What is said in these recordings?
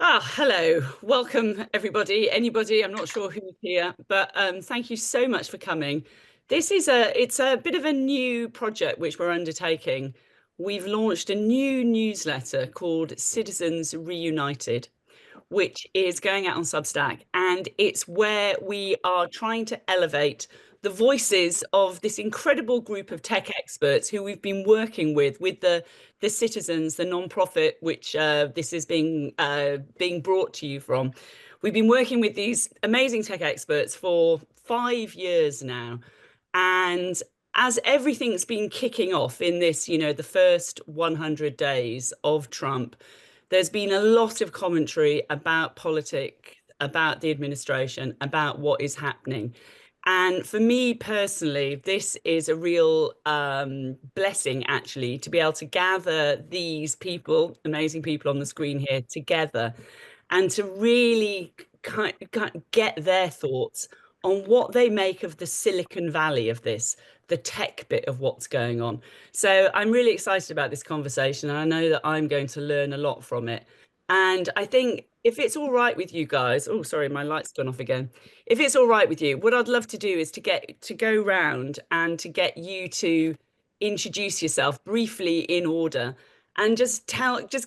Hello. Welcome, everybody. Anybody, I'm not sure who's here, but thank you so much for coming. It's a bit of a new project which we're undertaking. We've launched a new newsletter called Citizens Reunited, which is going out on Substack. And it's where we are trying to elevate the voices of this incredible group of tech experts who we've been working with the citizens, the non-profit, which this is being brought to you from. We've been working with these amazing tech experts for 5 years now. And as everything's been kicking off in this, the first 100 days of Trump, there's been a lot of commentary about politics, about the administration, about what is happening. And for me personally, this is a real blessing, actually, to be able to gather these people, amazing people on the screen here, together and to really get their thoughts on what they make of the Silicon Valley of this, the tech bit of what's going on. So I'm really excited about this conversation, and I know that I'm going to learn a lot from it. And I think if it's all right with you guys, oh, sorry, my light's gone off again. If it's all right with you, what I'd love to do is to go round and to get you to introduce yourself briefly in order and just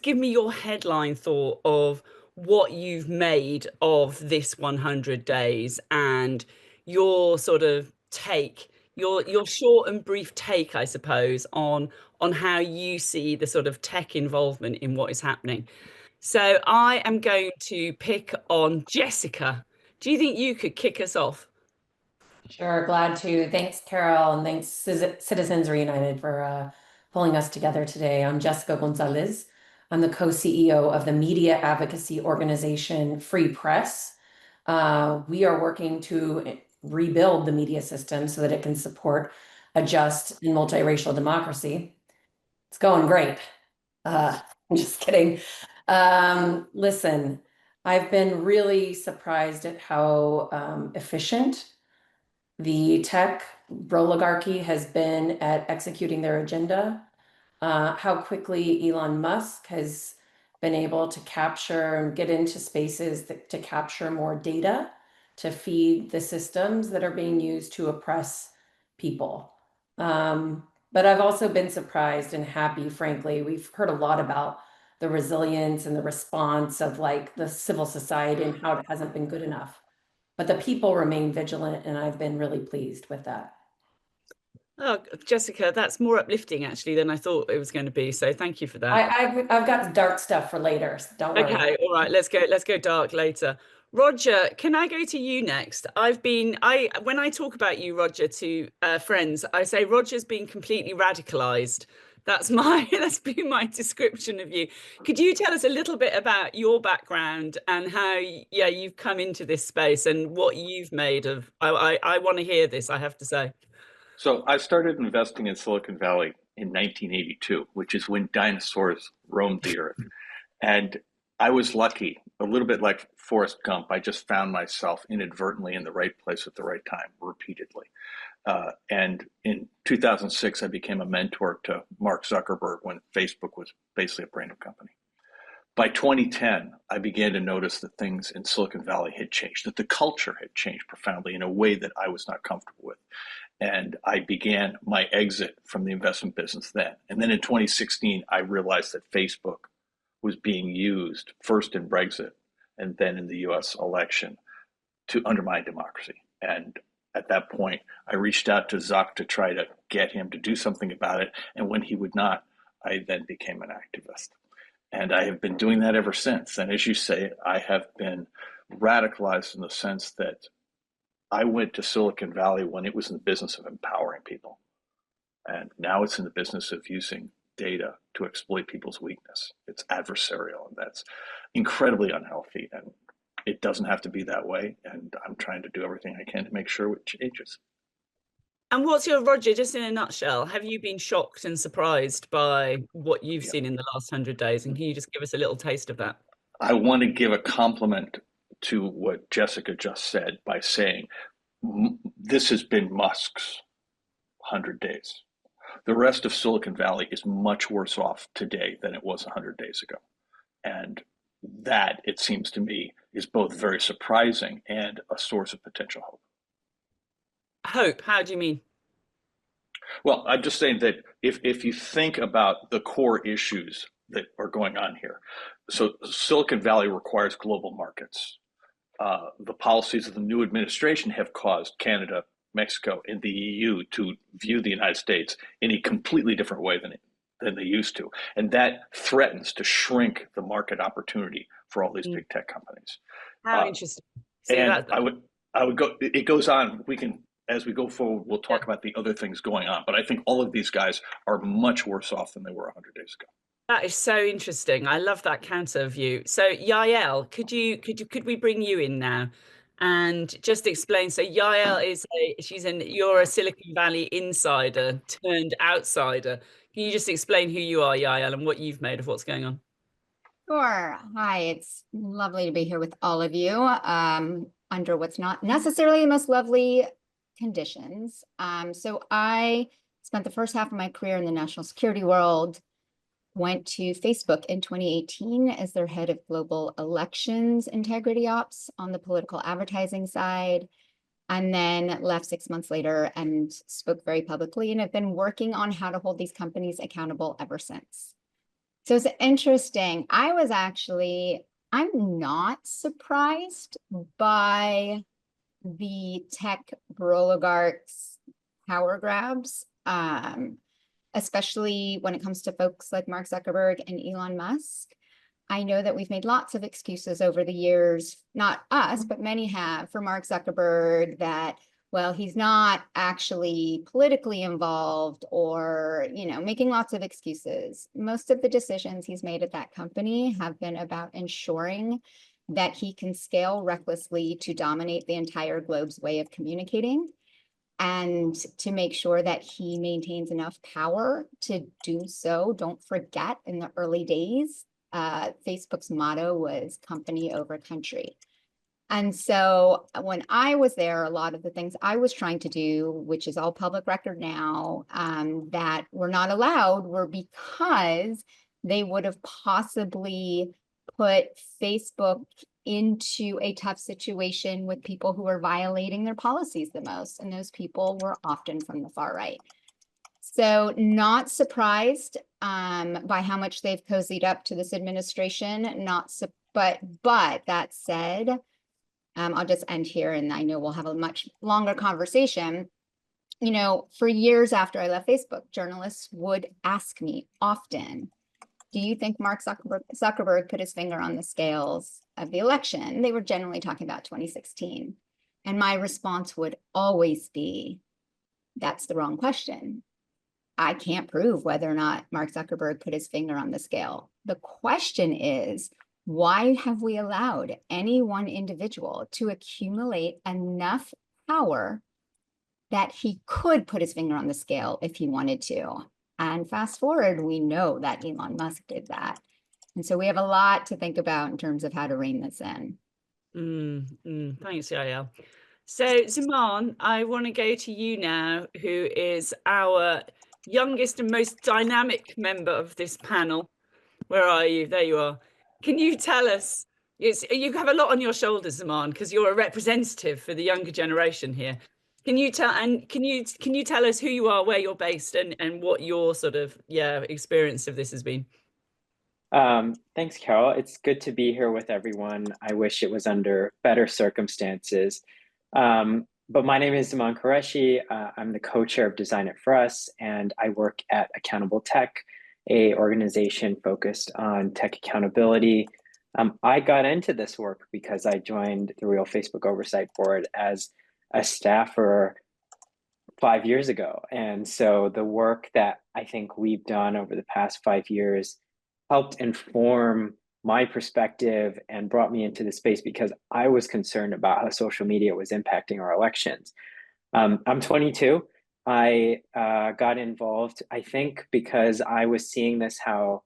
give me your headline thought of what you've made of this 100 days and your sort of take, your short and brief take, I suppose, on how you see the sort of tech involvement in what is happening. So I am going to pick on Jessica. Do you think you could kick us off? Sure, glad to. Thanks, Carol, and thanks, Citizens Reunited, for pulling us together today. I'm Jessica Gonzalez. I'm the co-CEO of the media advocacy organization Free Press. We are working to rebuild the media system so that it can support a just and multiracial democracy. It's going great. I'm just kidding. Listen, I've been really surprised at how efficient the tech broligarchy has been at executing their agenda, how quickly Elon Musk has been able to capture and get into spaces to capture more data to feed the systems that are being used to oppress people. But I've also been surprised and happy, frankly. We've heard a lot about the resilience and the response of like the civil society and how it hasn't been good enough. But the people remain vigilant, and I've been really pleased with that. Oh, Jessica, that's more uplifting actually than I thought it was going to be. So thank you for I, that. I've got dark stuff for later, so don't worry. Okay, all right, let's go dark later. Roger, can I go to you next? I when I talk about you, Roger, to friends, I say Roger's been completely radicalized. That's my that's been my description of you. Could you tell us a little bit about your background and how yeah you've come into this space and what you've made of? I want to hear this, I have to say. So I started investing in Silicon Valley in 1982, which is when dinosaurs roamed the earth. And I was lucky, a little bit like Forrest Gump. I just found myself inadvertently in the right place at the right time repeatedly. And in 2006, I became a mentor to Mark Zuckerberg when Facebook was basically a brand new company. By 2010, I began to notice that things in Silicon Valley had changed, that the culture had changed profoundly in a way that I was not comfortable with. And I began my exit from the investment business then. And then in 2016, I realized that Facebook was being used first in Brexit and then in the US election to undermine democracy. And at that point, I reached out to Zuck to try to get him to do something about it. And when he would not, I then became an activist. And I have been doing that ever since. And as you say, I have been radicalized in the sense that I went to Silicon Valley when it was in the business of empowering people. And now it's in the business of using data to exploit people's weakness. It's adversarial, and that's incredibly unhealthy. And it doesn't have to be that way. And I'm trying to do everything I can to make sure it changes. And what's your Roger, just in a nutshell, have you been shocked and surprised by what you've Yeah. seen in the last 100 days? And can you just give us a little taste of that? I want to give a compliment to what Jessica just said by saying this has been Musk's 100 days. The rest of Silicon Valley is much worse off today than it was 100 days ago. And that, it seems to me, is both very surprising and a source of potential hope. Hope, how do you mean? Well, I'm just saying that if you think about the core issues that are going on here, so Silicon Valley requires global markets. The policies of the new administration have caused Canada, Mexico, and the EU to view the United States in a completely different way than they used to. And that threatens to shrink the market opportunity for all these big tech companies. How interesting. So And I would go, it goes on. We can, as we go forward, we'll talk about the other things going on. But I think all of these guys are much worse off than they were 100 days ago. that is so interesting. I love that counter view. So Yael, could we bring you in now and just explain? So Yael is you're a Silicon Valley insider turned outsider. Can you just explain who you are, Yael, and what you've made of what's going on? Sure. Hi, it's lovely to be here with all of you under what's not necessarily the most lovely conditions. So I spent the first half of my career in the national security world, went to Facebook in 2018 as their head of global elections integrity ops on the political advertising side, and then left 6 months later and spoke very publicly, and have been working on how to hold these companies accountable ever since. So it's interesting. I'm not surprised by the tech broligarchs' power grabs, especially when it comes to folks like Mark Zuckerberg and Elon Musk. I know that we've made lots of excuses over the years, not us, but many have, for Mark Zuckerberg that, well, he's not actually politically involved, or, making lots of excuses. Most of the decisions he's made at that company have been about ensuring that he can scale recklessly to dominate the entire globe's way of communicating, and to make sure that he maintains enough power to do so. Don't forget, in the early days, Facebook's motto was company over country. And so when I was there, a lot of the things I was trying to do, which is all public record now, that were not allowed, were because they would have possibly put Facebook into a tough situation with people who are violating their policies the most. And those people were often from the far right. So not surprised by how much they've cozied up to this administration. But that said, I'll just end here, and I know we'll have a much longer conversation. For years after I left Facebook, journalists would ask me often, do you think Mark Zuckerberg put his finger on the scales of the election? They were generally talking about 2016. And my response would always be, that's the wrong question. I can't prove whether or not Mark Zuckerberg put his finger on the scale. The question is, why have we allowed any one individual to accumulate enough power that he could put his finger on the scale if he wanted to? And fast forward, we know that Elon Musk did that. And so we have a lot to think about in terms of how to rein this in. Thanks, Yael. So Zaman, I want to go to you now, who is our youngest and most dynamic member of this panel. Where are you? There you are. Can you tell us, you have a lot on your shoulders, Zaman, because you're a representative for the younger generation here. Can you tell us who you are, where you're based, and what your sort of experience of this has been? Thanks, Carol. It's good to be here with everyone. I wish it was under better circumstances. But my name is Zaman Qureshi. I'm the co-chair of Design It For Us, and I work at Accountable Tech, an organization focused on tech accountability. I got into this work because I joined the Real Facebook Oversight Board as a staffer 5 years ago. And so the work that I think we've done over the past 5 years helped inform my perspective and brought me into the space because I was concerned about how social media was impacting our elections. I'm 22. I got involved, I think, because I was seeing this, how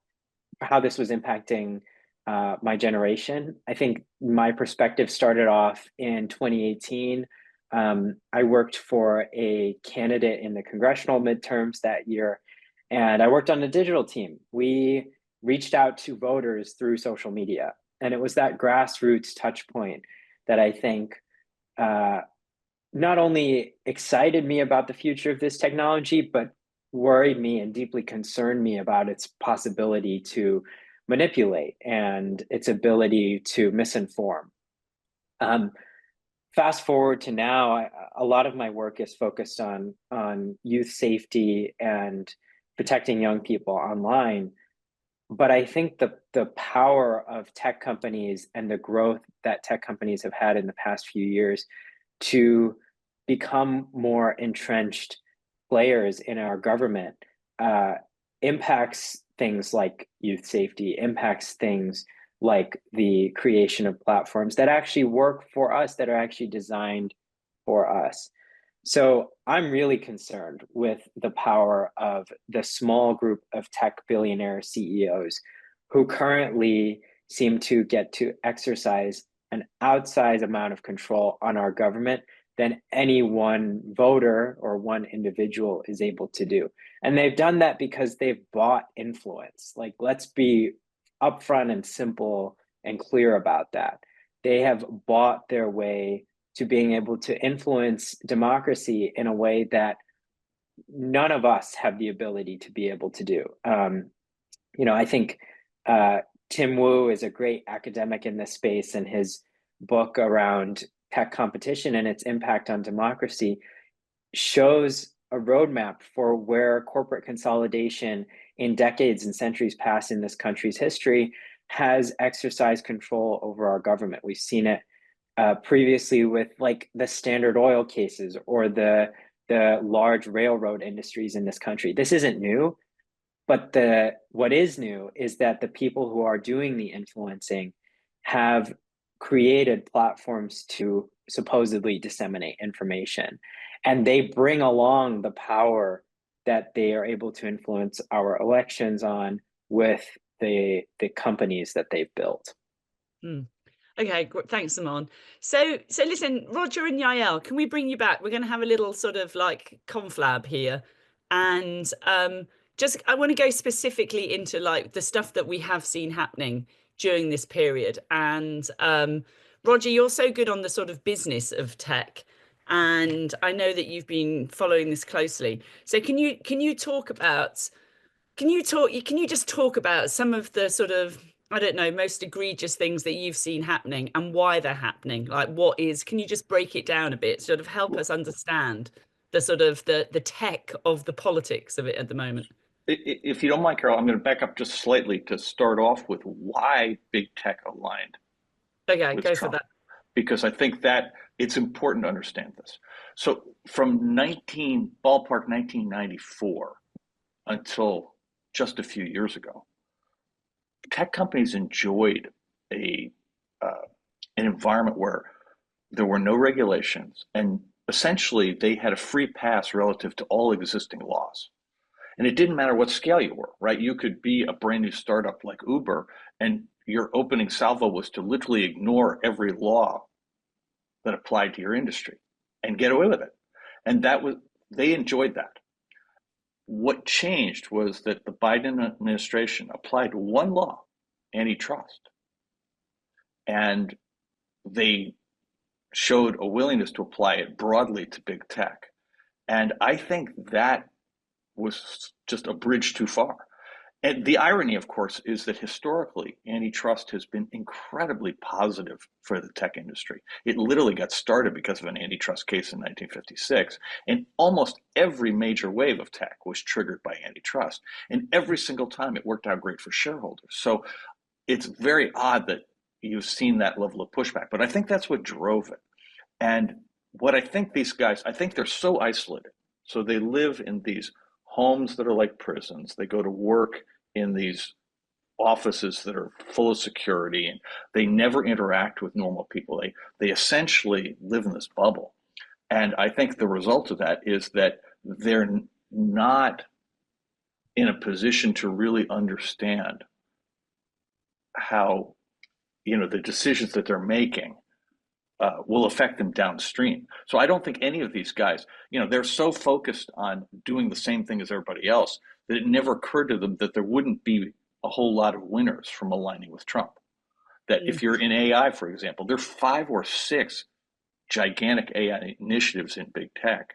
this was impacting my generation. I think my perspective started off in 2018. I worked for a candidate in the congressional midterms that year, and I worked on the digital team. We reached out to voters through social media. And it was that grassroots touch point that I think not only excited me about the future of this technology, but worried me and deeply concerned me about its possibility to manipulate and its ability to misinform. Fast forward to now, a lot of my work is focused on youth safety and protecting young people online. But I think the power of tech companies and the growth that tech companies have had in the past few years to become more entrenched players in our government impacts things like youth safety, impacts things like the creation of platforms that actually work for us, that are actually designed for us. So I'm really concerned with the power of the small group of tech billionaire CEOs who currently seem to get to exercise an outsized amount of control on our government than any one voter or one individual is able to do. And they've done that because they've bought influence. Like, let's be upfront and simple and clear about that. They have bought their way to being able to influence democracy in a way that none of us have the ability to be able to do. I think Tim Wu is a great academic in this space, and his book around tech competition and its impact on democracy shows a roadmap for where corporate consolidation in decades and centuries past in this country's history has exercised control over our government. We've seen it previously with like the Standard Oil cases or the large railroad industries in this country. This isn't new, but what is new is that the people who are doing the influencing have created platforms to supposedly disseminate information. And they bring along the power that they are able to influence our elections on with the companies that they've built. Okay, thanks, Simon. So listen, Roger and Yael, can we bring you back? We're going to have a little sort of like conflab here. And I want to go specifically into like the stuff that we have seen happening during this period. And Roger, you're so good on the sort of business of tech, and I know that you've been following this closely. So can you just talk about some of the sort of, I don't know, most egregious things that you've seen happening and why they're happening? Like, can you just break it down a bit, sort of help us understand the sort of the tech of the politics of it at the moment? If you don't mind, Carol, I'm going to back up just slightly to start off with why big tech aligned Okay, with go Trump, for that. because I think that it's important to understand this. So from ballpark 1994 until just a few years ago, tech companies enjoyed an environment where there were no regulations, and essentially they had a free pass relative to all existing laws. And it didn't matter what scale you were, right? You could be a brand new startup like Uber, and your opening salvo was to literally ignore every law that applied to your industry and get away with it. And they enjoyed that. What changed was that the Biden administration applied one law, antitrust, and they showed a willingness to apply it broadly to big tech. And I think that was just a bridge too far. And the irony, of course, is that historically, antitrust has been incredibly positive for the tech industry. It literally got started because of an antitrust case in 1956. And almost every major wave of tech was triggered by antitrust. And every single time it worked out great for shareholders. So it's very odd that you've seen that level of pushback. But I think that's what drove it. And what I think these guys, I think they're so isolated. So they live in these homes that are like prisons. They go to work in these offices that are full of security, and they never interact with normal people. They essentially live in this bubble. And I think the result of that is that they're not in a position to really understand how, the decisions that they're making will affect them downstream. So I don't think any of these guys, they're so focused on doing the same thing as everybody else that it never occurred to them that there wouldn't be a whole lot of winners from aligning with Trump. that if you're in AI, for example, there are 5 or 6 gigantic AI initiatives in big tech,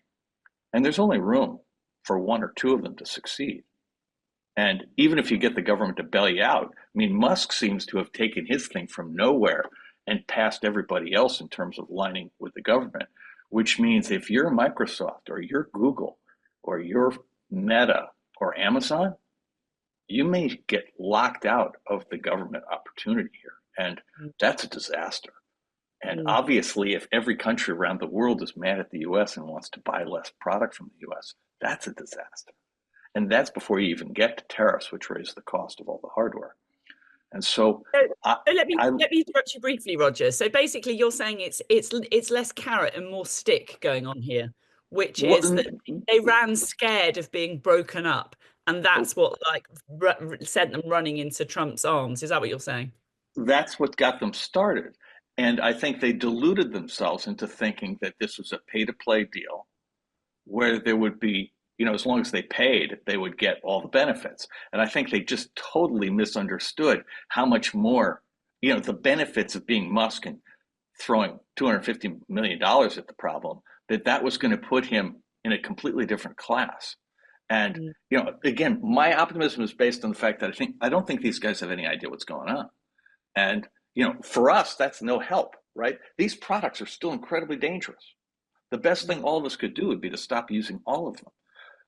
and there's only room for 1 or 2 of them to succeed. And even if you get the government to bail you out, I mean, Musk seems to have taken his thing from nowhere and passed everybody else in terms of lining with the government, which means if you're Microsoft or you're Google or you're Meta or Amazon, you may get locked out of the government opportunity here. And that's a disaster. And obviously, if every country around the world is mad at the US and wants to buy less product from the US, that's a disaster. And that's before you even get to tariffs, which raise the cost of all the hardware. And so, let me interrupt you briefly, Roger. So basically, you're saying it's less carrot and more stick going on here, which is that they ran scared of being broken up, and that's what like sent them running into Trump's arms. Is that what you're saying? That's what got them started. And I think they deluded themselves into thinking that this was a pay-to-play deal where there would be, you know, as long as they paid, they would get all the benefits. And I think they just totally misunderstood how much more, you know, the benefits of being Musk and throwing $250 million at the problem, that was going to put him in a completely different class. And, you know, again, my optimism is based on the fact that I don't think these guys have any idea what's going on. And, you know, for us, that's no help, right? These products are still incredibly dangerous. The best thing all of us could do would be to stop using all of them.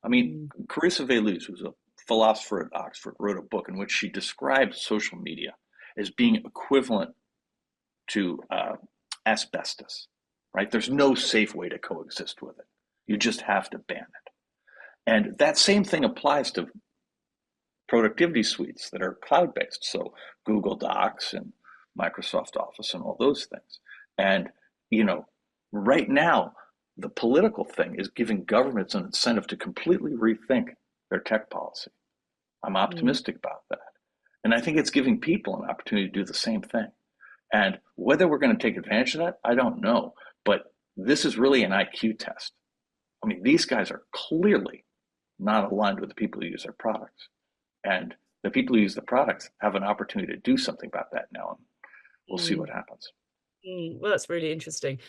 I mean, Carissa Velouz, who's a philosopher at Oxford, wrote a book in which she described social media as being equivalent to asbestos, right? There's no safe way to coexist with it. You just have to ban it. And that same thing applies to productivity suites that are cloud-based, so Google Docs and Microsoft Office and all those things. And, you know, right now, the political thing is giving governments an incentive to completely rethink their tech policy. I'm optimistic about that. And I think it's giving people an opportunity to do the same thing. And whether we're going to take advantage of that, I don't know. But this is really an IQ test. I mean, these guys are clearly not aligned with the people who use their products. And the people who use the products have an opportunity to do something about that now. And we'll see what happens. Well, that's really interesting.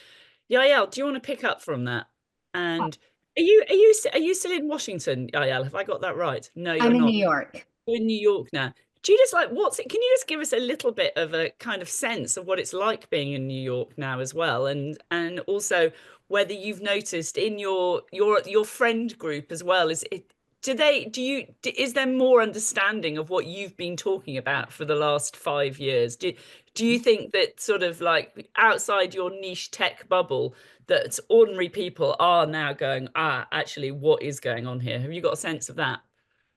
Yael, do you want to pick up from that? And are you still in Washington, Yael? Have I got that right? No, you're not. I'm in New York. You're in New York now. Do you just like can you just give us a little bit of a kind of sense of what it's like being in New York now as well, and also whether you've noticed in your friend group as well, is there more understanding of what you've been talking about for the last 5 years? Do you think that sort of like outside your niche tech bubble that ordinary people are now going, actually, what is going on here? Have you got a sense of that?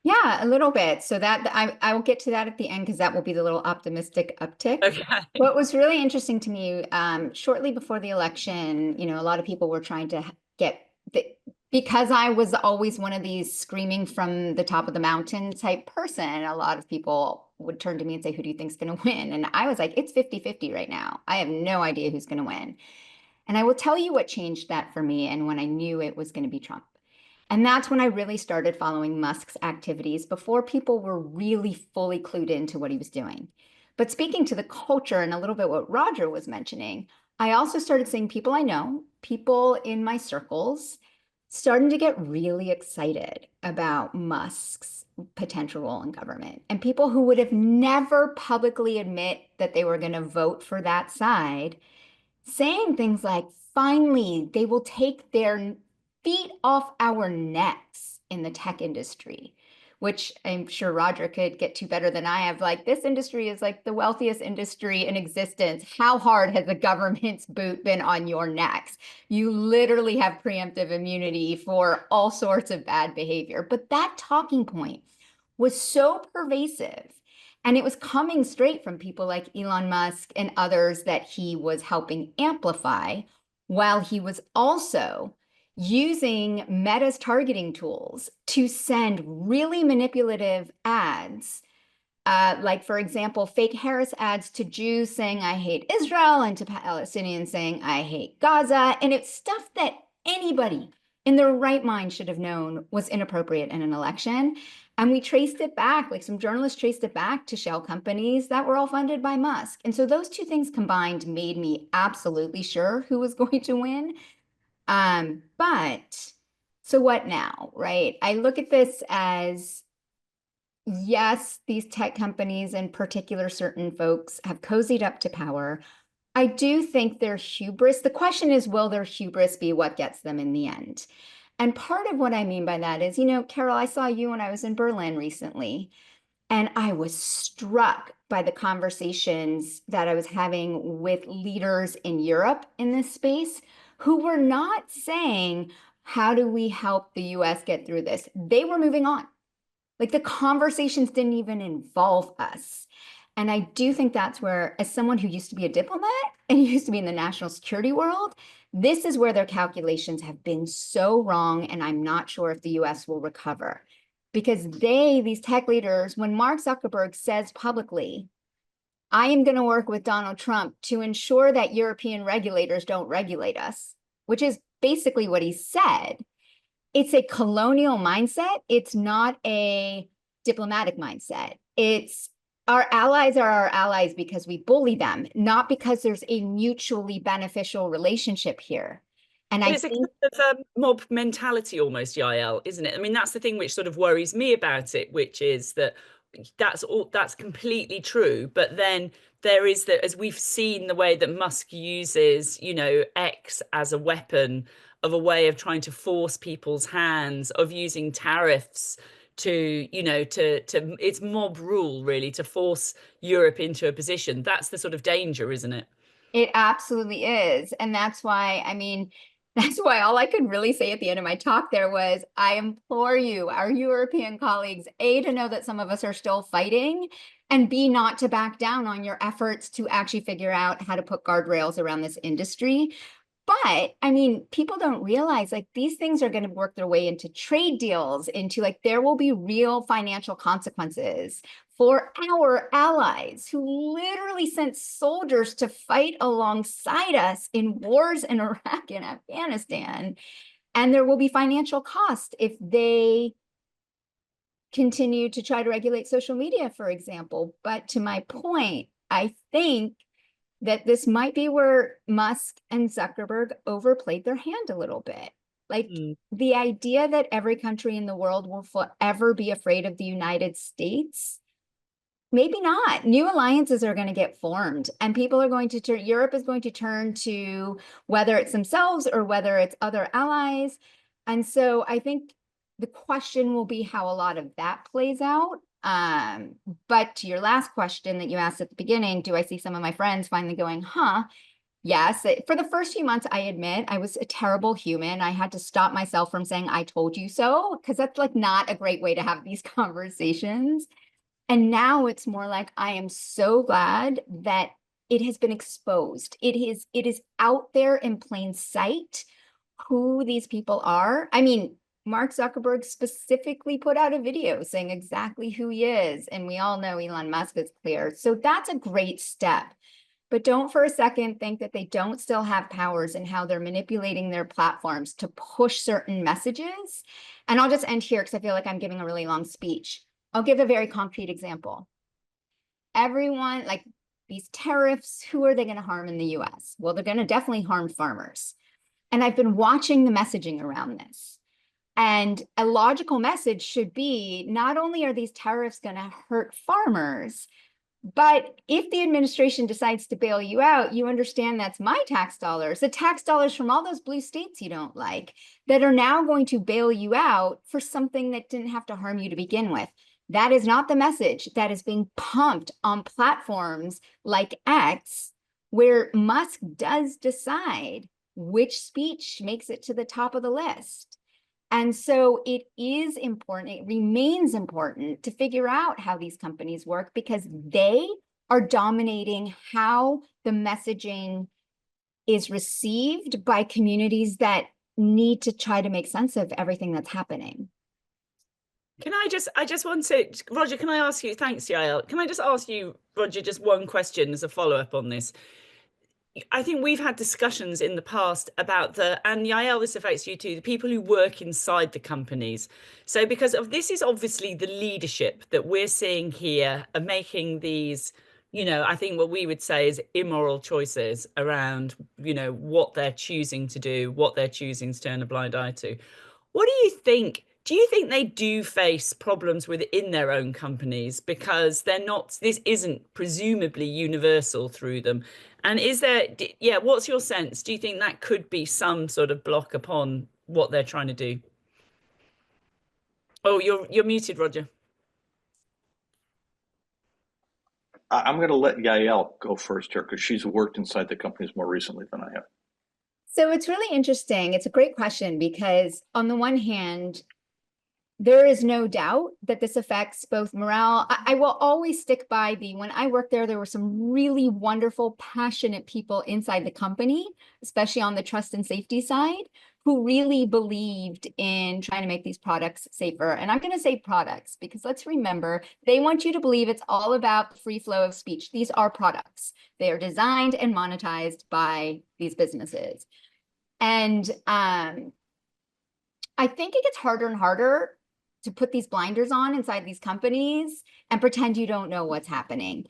Yeah, a little bit. So that I will get to that at the end because that will be the little optimistic uptick. Okay. What was really interesting to me, shortly before the election, you know, a lot of people were trying to because I was always one of these screaming from the top of the mountain type person, a lot of people would turn to me and say, who do you think's going to win? And I was like, it's 50-50 right now. I have no idea who's going to win. And I will tell you what changed that for me and when I knew it was going to be Trump. And that's when I really started following Musk's activities before people were really fully clued into what he was doing. But speaking to the culture and a little bit what Roger was mentioning, I also started seeing people I know, people in my circles, starting to get really excited about Musk's potential role in government. And people who would have never publicly admit that they were going to vote for that side, saying things like, finally, they will take their feet off our necks in the tech industry, which I'm sure Roger could get to better than I have. Like, this industry is like the wealthiest industry in existence. How hard has the government's boot been on your necks? You literally have preemptive immunity for all sorts of bad behavior. But that talking point was so pervasive, and it was coming straight from people like Elon Musk and others that he was helping amplify, while he was also using Meta's targeting tools to send really manipulative ads, like, for example, fake Harris ads to Jews saying, I hate Israel, and to Palestinians saying, I hate Gaza. And it's stuff that anybody in their right mind should have known was inappropriate in an election. And we traced it back, like some journalists traced it back to shell companies that were all funded by Musk. And so those two things combined made me absolutely sure who was going to win. But so what now, right? I look at this as, yes, these tech companies, in particular, certain folks have cozied up to power. I do think their hubris, the question is, will their hubris be what gets them in the end? And part of what I mean by that is, Carol, I saw you when I was in Berlin recently, and I was struck by the conversations that I was having with leaders in Europe in this space who were not saying, how do we help the US get through this? They were moving on. Like the conversations didn't even involve us. And I do think that's where, as someone who used to be a diplomat and used to be in the national security world, this is where their calculations have been so wrong. And I'm not sure if the US will recover. Because these tech leaders, when Mark Zuckerberg says publicly, I am going to work with Donald Trump to ensure that European regulators don't regulate us, which is basically what he said. It's a colonial mindset. It's not a diplomatic mindset. It's our allies are our allies because we bully them, not because there's a mutually beneficial relationship here. And it's a kind of mob mentality almost, Yael, isn't it? I mean, that's the thing which sort of worries me about it, which is that's completely true. But then there is that, as we've seen, the way that Musk uses, X as a weapon of a way of trying to force people's hands, of using tariffs to it's mob rule, really, to force Europe into a position. That's the sort of danger, isn't it? It absolutely is. And that's why all I could really say at the end of my talk there was, I implore you, our European colleagues, A, to know that some of us are still fighting, and B, not to back down on your efforts to actually figure out how to put guardrails around this industry. But I mean, people don't realize like these things are going to work their way into trade deals, into like there will be real financial consequences for our allies who literally sent soldiers to fight alongside us in wars in Iraq and Afghanistan. And there will be financial cost if they continue to try to regulate social media, for example. But to my point, I think that this might be where Musk and Zuckerberg overplayed their hand a little bit. Like the idea that every country in the world will forever be afraid of the United States, maybe not. New alliances are going to get formed, and people are going to turn, Europe is going to turn to whether it's themselves or whether it's other allies. And so I think the question will be how a lot of that plays out. But to your last question that you asked at the beginning, do I see some of my friends finally going, yes. For the first few months, I admit I was a terrible human. I had to stop myself from saying, I told you so, because that's like not a great way to have these conversations. And now it's more like, I am so glad that it has been exposed. It is out there in plain sight who these people are. I mean, Mark Zuckerberg specifically put out a video saying exactly who he is. And we all know Elon Musk is clear. So that's a great step. But don't for a second think that they don't still have powers in how they're manipulating their platforms to push certain messages. And I'll just end here because I feel like I'm giving a really long speech. I'll give a very concrete example. Everyone, like these tariffs, who are they going to harm in the US? Well, they're going to definitely harm farmers. And I've been watching the messaging around this. And a logical message should be, not only are these tariffs going to hurt farmers, but if the administration decides to bail you out, you understand that's my tax dollars, the tax dollars from all those blue states you don't like, that are now going to bail you out for something that didn't have to harm you to begin with. That is not the message that is being pumped on platforms like X, where Musk does decide which speech makes it to the top of the list. And so it is important, it remains important to figure out how these companies work, because they are dominating how the messaging is received by communities that need to try to make sense of everything that's happening. I just want to, Roger, can I ask you, thanks, Yael. Can I just ask you, Roger, just one question as a follow-up on this? I think we've had discussions in the past about and Yael, this affects you too, the people who work inside the companies. So because of this is obviously the leadership that we're seeing here are making these, I think what we would say is immoral choices around, what they're choosing to do, what they're choosing to turn a blind eye to. What do you think? Do you think they do face problems within their own companies because this isn't presumably universal through them? And what's your sense? Do you think that could be some sort of block upon what they're trying to do? Oh, you're muted, Roger. I'm going to let Yael go first here because she's worked inside the companies more recently than I have. So it's really interesting. It's a great question because on the one hand, there is no doubt that this affects both morale. I will always stick by when I worked there were some really wonderful, passionate people inside the company, especially on the trust and safety side, who really believed in trying to make these products safer. And I'm going to say products because let's remember, they want you to believe it's all about the free flow of speech. These are products. They are designed and monetized by these businesses. And I think it gets harder and harder to put these blinders on inside these companies and pretend you don't know what's happening.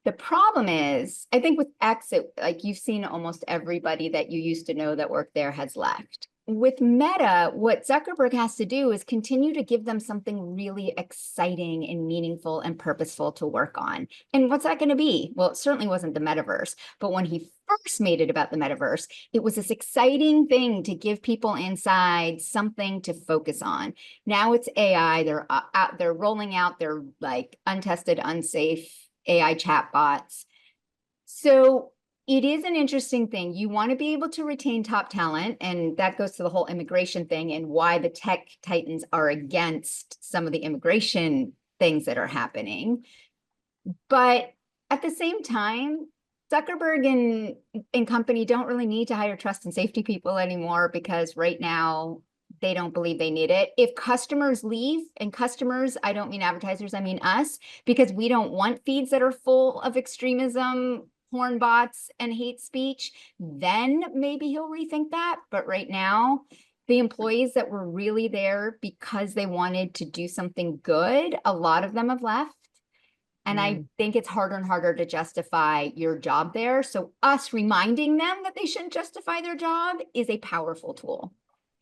The problem is, I think with X, like you've seen almost everybody that you used to know that worked there has left. With Meta, what Zuckerberg has to do is continue to give them something really exciting and meaningful and purposeful to work on. And what's that going to be? Well, it certainly wasn't the metaverse, but when he first made it about the metaverse, it was this exciting thing to give people inside something to focus on. Now it's AI. They're rolling out their like untested, unsafe AI chatbots. So it is an interesting thing. You want to be able to retain top talent, and that goes to the whole immigration thing and why the tech titans are against some of the immigration things that are happening. But at the same time, Zuckerberg and company don't really need to hire trust and safety people anymore because right now they don't believe they need it. If customers leave, and customers, I don't mean advertisers, I mean us, because we don't want feeds that are full of extremism, porn bots, and hate speech, then maybe he'll rethink that. But right now, the employees that were really there because they wanted to do something good, a lot of them have left. And I think it's harder and harder to justify your job there. So us reminding them that they shouldn't justify their job is a powerful tool.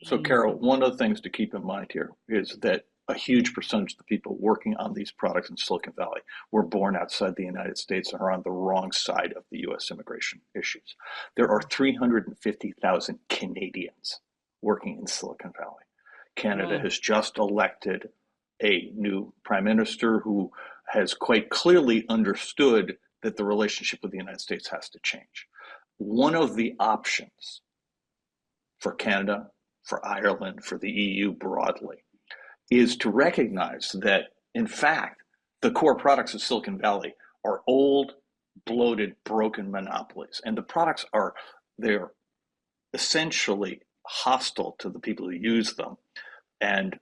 So Carol, one of the things to keep in mind here is that a huge percentage of the people working on these products in Silicon Valley were born outside the United States and are on the wrong side of the US immigration issues. There are 350,000 Canadians working in Silicon Valley. Canada has just elected a new prime minister who has quite clearly understood that the relationship with the United States has to change. One of the options for Canada, for Ireland, for the EU broadly, is to recognize that, in fact, the core products of Silicon Valley are old, bloated, broken monopolies. And the products they're essentially hostile to the people who use them. And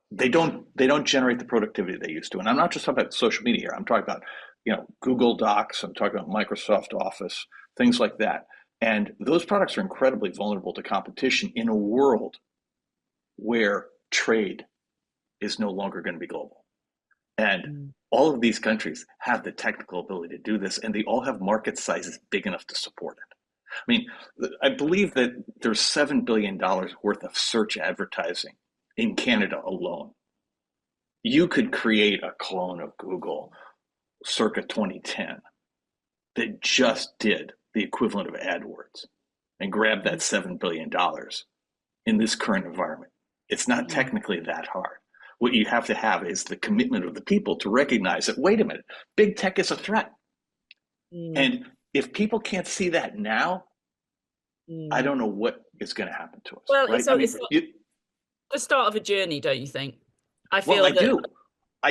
they don't generate the productivity they used to. And I'm not just talking about social media here. I'm talking about, Google Docs. I'm talking about Microsoft Office, things like that. And those products are incredibly vulnerable to competition in a world where trade is no longer going to be global. And all of these countries have the technical ability to do this, and they all have market sizes big enough to support it. I mean, I believe that there's $7 billion worth of search advertising in Canada alone. You could create a clone of Google circa 2010 that just did the equivalent of AdWords and grab that $7 billion in this current environment. It's not technically that hard. What you have to have is the commitment of the people to recognize that, wait a minute, big tech is a threat. And if people can't see that now, I don't know what is going to happen to us. Well, right? it's the start of a journey, don't you think? I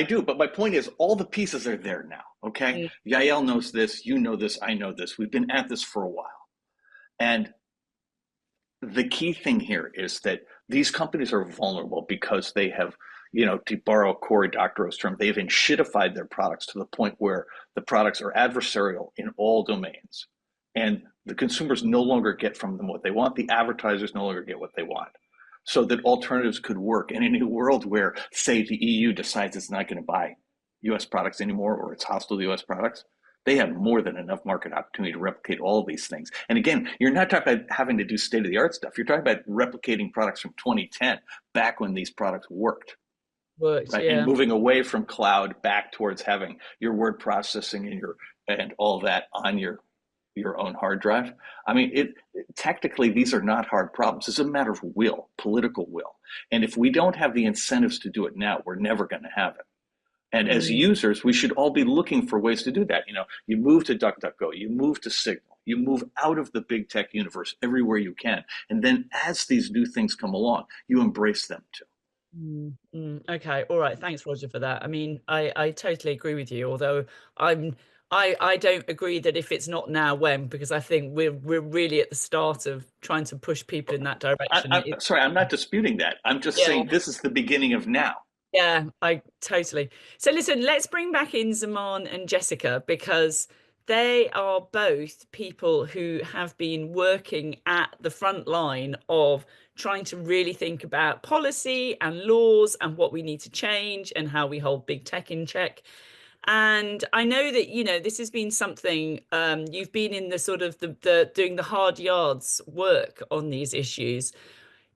do. But my point is, all the pieces are there now. Okay. Yael knows this. You know this. I know this. We've been at this for a while. And the key thing here is that these companies are vulnerable because they have, to borrow Cory Doctorow's term, they've enshittified their products to the point where the products are adversarial in all domains. and the consumers no longer get from them what they want. The advertisers no longer get what they want. So that alternatives could work. And in a world where, say, the EU decides it's not going to buy US products anymore, or it's hostile to US products, they have more than enough market opportunity to replicate all of these things. And again, you're not talking about having to do state-of-the-art stuff. You're talking about replicating products from 2010, back when these products worked. Worked, right? yeah. And moving away from cloud back towards having your word processing and all that on your own hard drive. I mean, technically, these are not hard problems. It's a matter of will, political will. And if we don't have the incentives to do it now, we're never going to have it. And as users, we should all be looking for ways to do that. You know, you move to DuckDuckGo, you move to Signal, you move out of the big tech universe everywhere you can. And then as these new things come along, you embrace them too. Okay, all right. Thanks, Roger, for that. I mean, I totally agree with you, although I don't agree that if it's not now, when, because I think we're really at the start of trying to push people in that direction. Sorry, I'm not disputing that. I'm just saying this is the beginning of now. Yeah, I totally. So listen, let's bring back in Zaman and Jessica, because they are both people who have been working at the front line of trying to really think about policy and laws and what we need to change and how we hold big tech in check. And I know that, you know, this has been something you've been in the sort of the doing the hard yards work on these issues.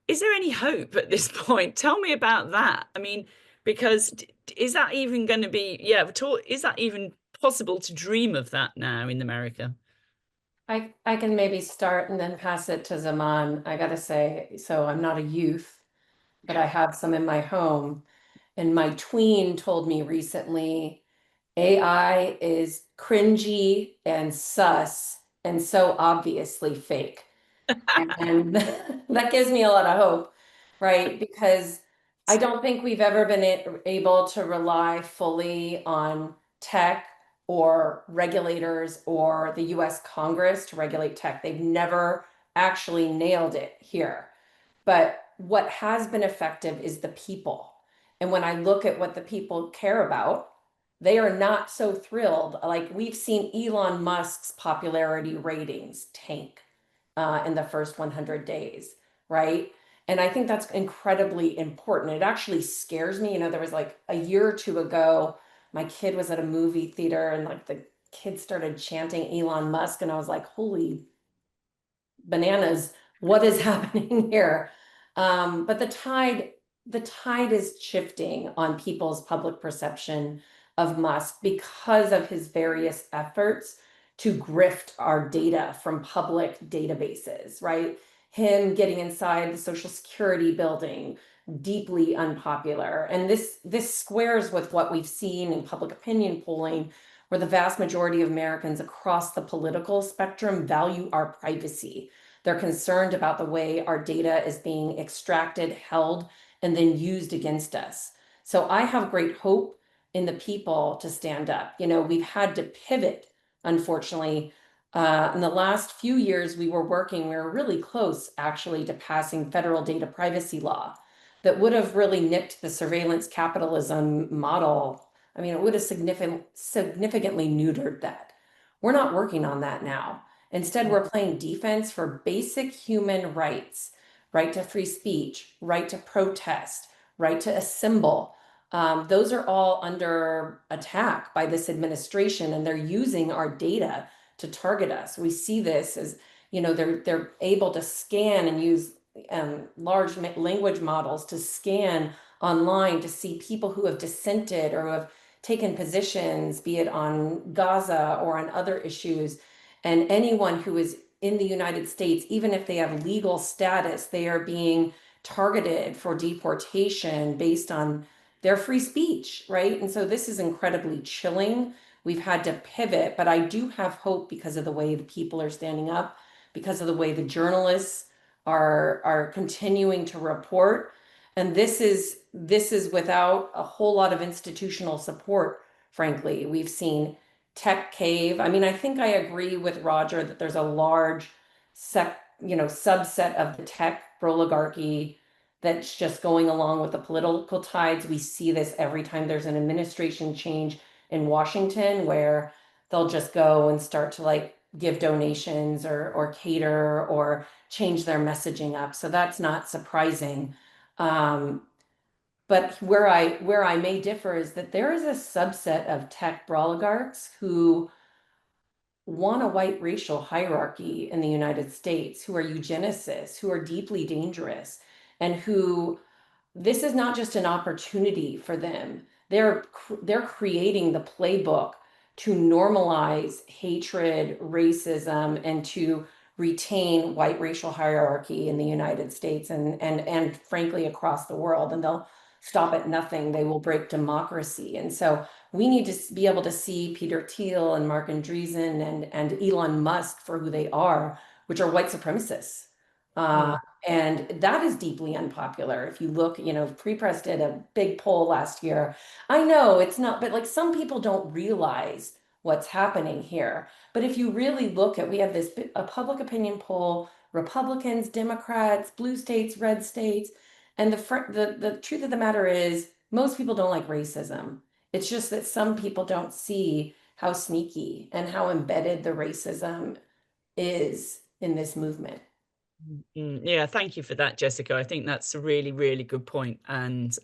Is there any hope at this point? Tell me about that. I mean, because is that even going to be, is that even possible to dream of that now in America? I can maybe start and then pass it to Zaman. I gotta say, so I'm not a youth, but I have some in my home. And my tween told me recently, AI is cringy and sus and so obviously fake. And that gives me a lot of hope, right? Because I don't think we've ever been able to rely fully on tech or regulators or the US Congress to regulate tech. They've never actually nailed it here. But what has been effective is the people. And when I look at what the people care about, they are not so thrilled. Like, we've seen Elon Musk's popularity ratings tank in the first 100 days, right? And I think that's incredibly important. It actually scares me. You know, there was like a year or two ago, my kid was at a movie theater and like the kids started chanting Elon Musk, and I was like, holy bananas, what is happening here? But the tide is shifting on people's public perception of Musk because of his various efforts to grift our data from public databases, right? Him getting inside the Social Security building, deeply unpopular. And this squares with what we've seen in public opinion polling, where the vast majority of Americans across the political spectrum value our privacy. They're concerned about the way our data is being extracted, held, and then used against us. So I have great hope in the people to stand up. You know, we've had to pivot, unfortunately. In the last few years, we were really close actually to passing federal data privacy law that would have really nipped the surveillance capitalism model. I mean, it would have significantly neutered that. We're not working on that now. Instead, we're playing defense for basic human rights, right to free speech, right to protest, right to assemble. Those are all under attack by this administration, and they're using our data to target us. We see this as, you know, they're able to scan and use large language models to scan online to see people who have dissented or who have taken positions, be it on Gaza or on other issues. And anyone who is in the United States, even if they have legal status, they are being targeted for deportation based on their free speech, right? And so this is incredibly chilling. We've had to pivot, but I do have hope because of the way the people are standing up, because of the way the journalists are continuing to report. And this is without a whole lot of institutional support, frankly. We've seen tech cave. I mean, I think I agree with Roger that there's a large subset of the tech broligarchy that's just going along with the political tides. We see this every time there's an administration change in Washington, where they'll just go and start to like give donations or cater or change their messaging up. So that's not surprising. But where I may differ is that there is a subset of tech broligarchs who want a white racial hierarchy in the United States, who are eugenicists, who are deeply dangerous, and who this is not just an opportunity for them. They're creating the playbook to normalize hatred, racism, and to retain white racial hierarchy in the United States and frankly across the world. And they'll stop at nothing. They will break democracy. And so we need to be able to see Peter Thiel and Mark Andreessen and Elon Musk for who they are, which are white supremacists. And that is deeply unpopular. If you look, Free Press did a big poll last year. I know it's not, but like some people don't realize what's happening here. But if you really look at, we have a public opinion poll, Republicans, Democrats, blue states, red states. And the truth of the matter is most people don't like racism. It's just that some people don't see how sneaky and how embedded the racism is in this movement. Yeah, thank you for that, Jessica. I think that's a really, really good point. And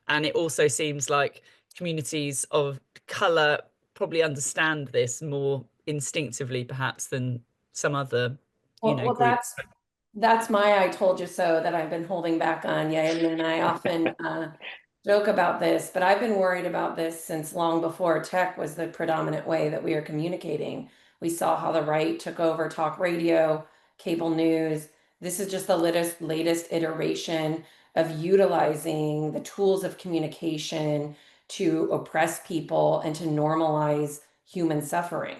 it also seems like communities of color probably understand this more instinctively, perhaps, than some other, groups. That's my I told you so that I've been holding back on. Yaeli and I often joke about this, but I've been worried about this since long before tech was the predominant way that we are communicating. We saw how the right took over talk radio, cable news. This is just the latest iteration of utilizing the tools of communication to oppress people and to normalize human suffering.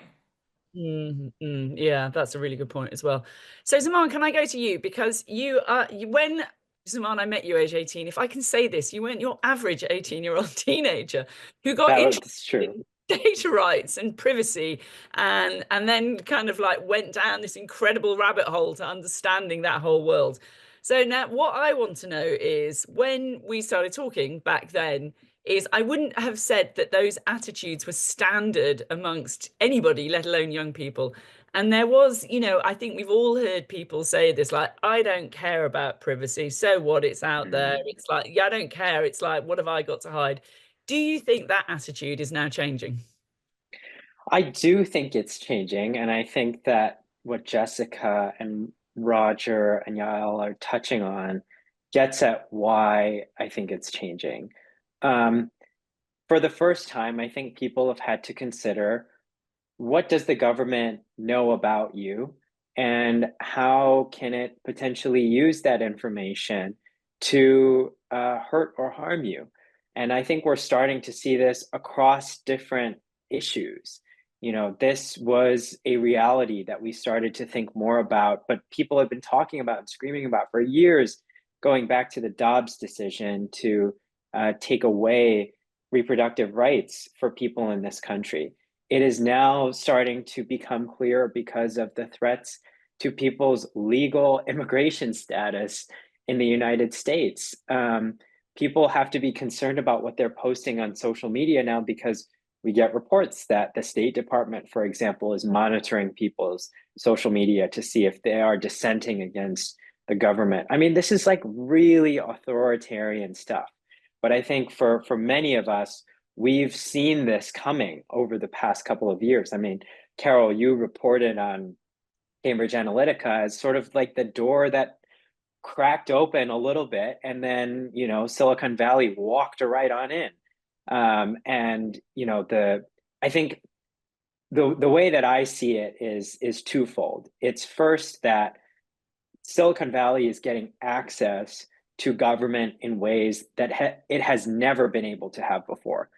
Yeah, that's a really good point as well. So Zaman, can I go to you? Because when Zaman, I met you age 18, if I can say this, you weren't your average 18-year-old teenager who got That's true. interested in data rights and privacy and then kind of like went down this incredible rabbit hole to understanding that whole world. So now what I want to know is when we started talking back then, is I wouldn't have said that those attitudes were standard amongst anybody, let alone young people. And there was, I think we've all heard people say this, like, I don't care about privacy. So what? It's out there. It's like, yeah, I don't care. It's like, what have I got to hide? Do you think that attitude is now changing? I do think it's changing. And I think that what Jessica and Roger and Yael are touching on gets at why I think it's changing. For the first time, I think people have had to consider what does the government know about you and how can it potentially use that information to hurt or harm you? And I think we're starting to see this across different issues. This was a reality that we started to think more about, but people have been talking about and screaming about for years, going back to the Dobbs decision to take away reproductive rights for people in this country. It is now starting to become clear because of the threats to people's legal immigration status in the United States. People have to be concerned about what they're posting on social media now because we get reports that the State Department, for example, is monitoring people's social media to see if they are dissenting against the government. I mean, this is like really authoritarian stuff. But I think for many of us, we've seen this coming over the past couple of years. I mean, Carol, you reported on Cambridge Analytica as sort of like the door that cracked open a little bit, and then Silicon Valley walked right on in. I think the way that I see it is twofold. It's first that Silicon Valley is getting access to government in ways that it has never been able to have before.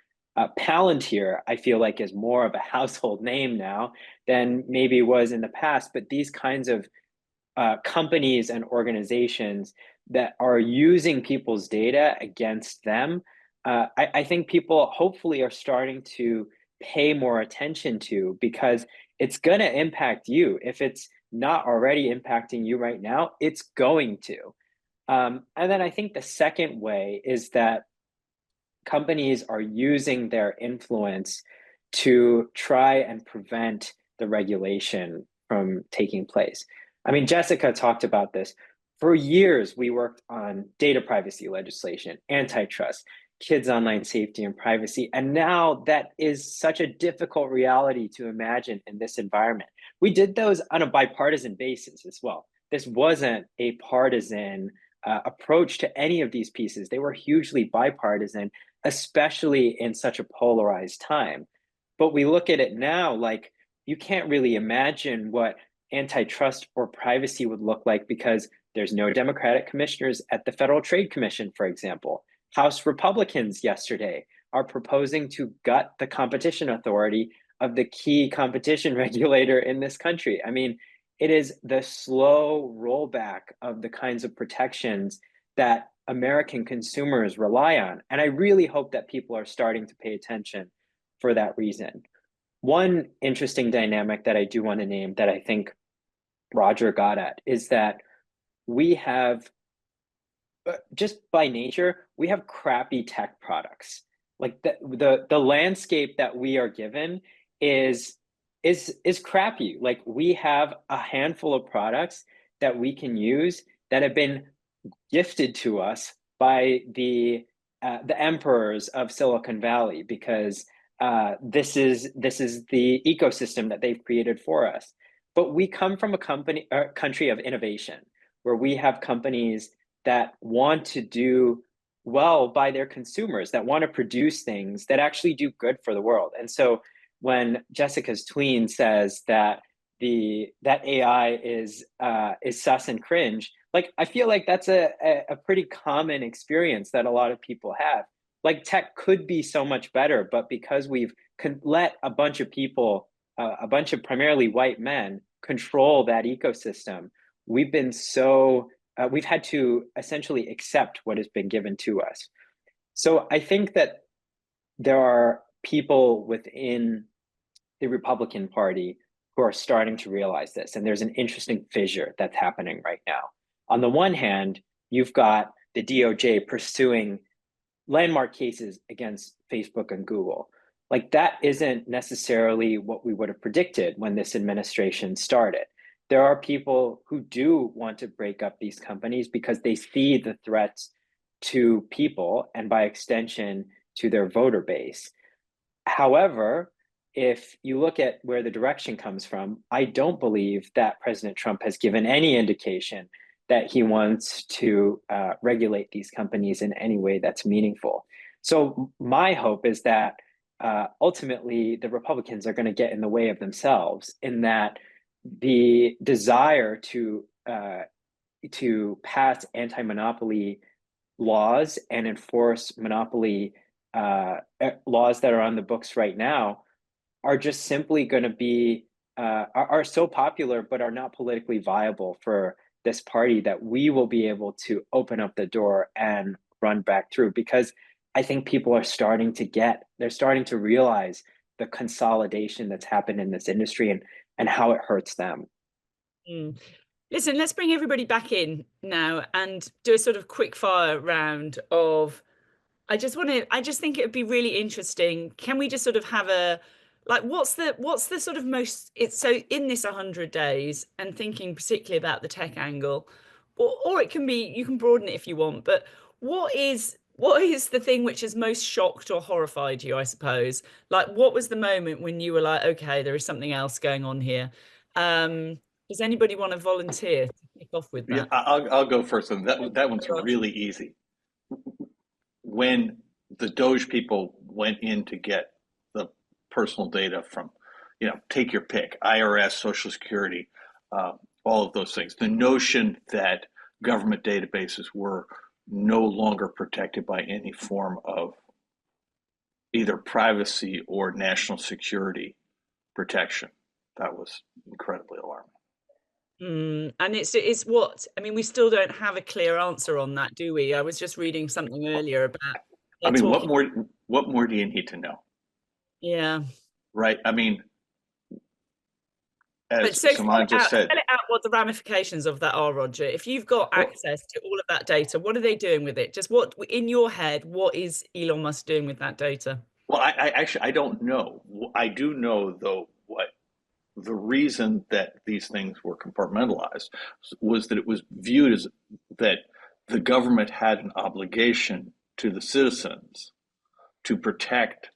Palantir, I feel like, is more of a household name now than maybe was in the past, but these kinds of companies and organizations that are using people's data against them, I think people hopefully are starting to pay more attention to, because it's going to impact you. If it's not already impacting you right now, it's going to. And then I think the second way is that companies are using their influence to try and prevent the regulation from taking place. I mean, Jessica talked about this. For years, we worked on data privacy legislation, antitrust, kids' online safety and privacy. And now that is such a difficult reality to imagine in this environment. We did those on a bipartisan basis as well. This wasn't a partisan approach to any of these pieces. They were hugely bipartisan, especially in such a polarized time. But we look at it now like you can't really imagine what antitrust or privacy would look like because there's no Democratic commissioners at the Federal Trade Commission, for example. House Republicans yesterday are proposing to gut the competition authority of the key competition regulator in this country. I mean, it is the slow rollback of the kinds of protections that American consumers rely on. And I really hope that people are starting to pay attention for that reason. One interesting dynamic that I do want to name that I think Roger got at is that we have, just by nature, we have crappy tech products. Like the landscape that we are given is crappy. Like we have a handful of products that we can use that have been gifted to us by the emperors of Silicon Valley because this is the ecosystem that they've created for us. But we come from a country of innovation, where we have companies that want to do well by their consumers, that want to produce things that actually do good for the world. And so when Jessica's tween says that that AI is sus and cringe, like I feel like that's a pretty common experience that a lot of people have. Like tech could be so much better, but because we've let a bunch of people, a bunch of primarily white men, control that ecosystem, we've had to essentially accept what has been given to us. So I think that there are people within the Republican Party who are starting to realize this, and there's an interesting fissure that's happening right now. On the one hand, you've got the DOJ pursuing landmark cases against Facebook and Google. Like that isn't necessarily what we would have predicted when this administration started. There are people who do want to break up these companies because they see the threats to people and by extension to their voter base. However, if you look at where the direction comes from, I don't believe that President Trump has given any indication that he wants to regulate these companies in any way that's meaningful. So my hope is that ultimately the Republicans are going to get in the way of themselves, in that the desire to pass anti-monopoly laws and enforce monopoly laws that are on the books right now are just simply going to be are so popular but are not politically viable for this party, that we will be able to open up the door and run back through, because I think people are starting to realize the consolidation that's happened in this industry and how it hurts them. Listen, let's bring everybody back in now and do a sort of quick fire round of, I just think it would be really interesting. Can we just sort of have a, like, what's the sort of most, it's so in this 100 days, and thinking particularly about the tech angle, or it can be, you can broaden it if you want, but what is the thing which has most shocked or horrified you, I suppose? Like, what was the moment when you were like, okay, there is something else going on here? Does anybody want to volunteer to kick off with that? Yeah, I'll go first. And that one's really easy. When the Doge people went in to get the personal data from, take your pick, IRS, Social Security, all of those things. The notion that government databases were no longer protected by any form of either privacy or national security protection, that was incredibly alarming. And it's what, I mean, we still don't have a clear answer on that, do we? I was just reading something earlier about. I mean, what more do you need to know? Yeah. Right. I mean, as Saman just said, spell it out what the ramifications of that are, Roger. If you've got access to all of that data, what are they doing with it? Just what, in your head, what is Elon Musk doing with that data? Well, I actually don't know. I do know, though, what the reason that these things were compartmentalized was that it was viewed as that the government had an obligation to the citizens to protect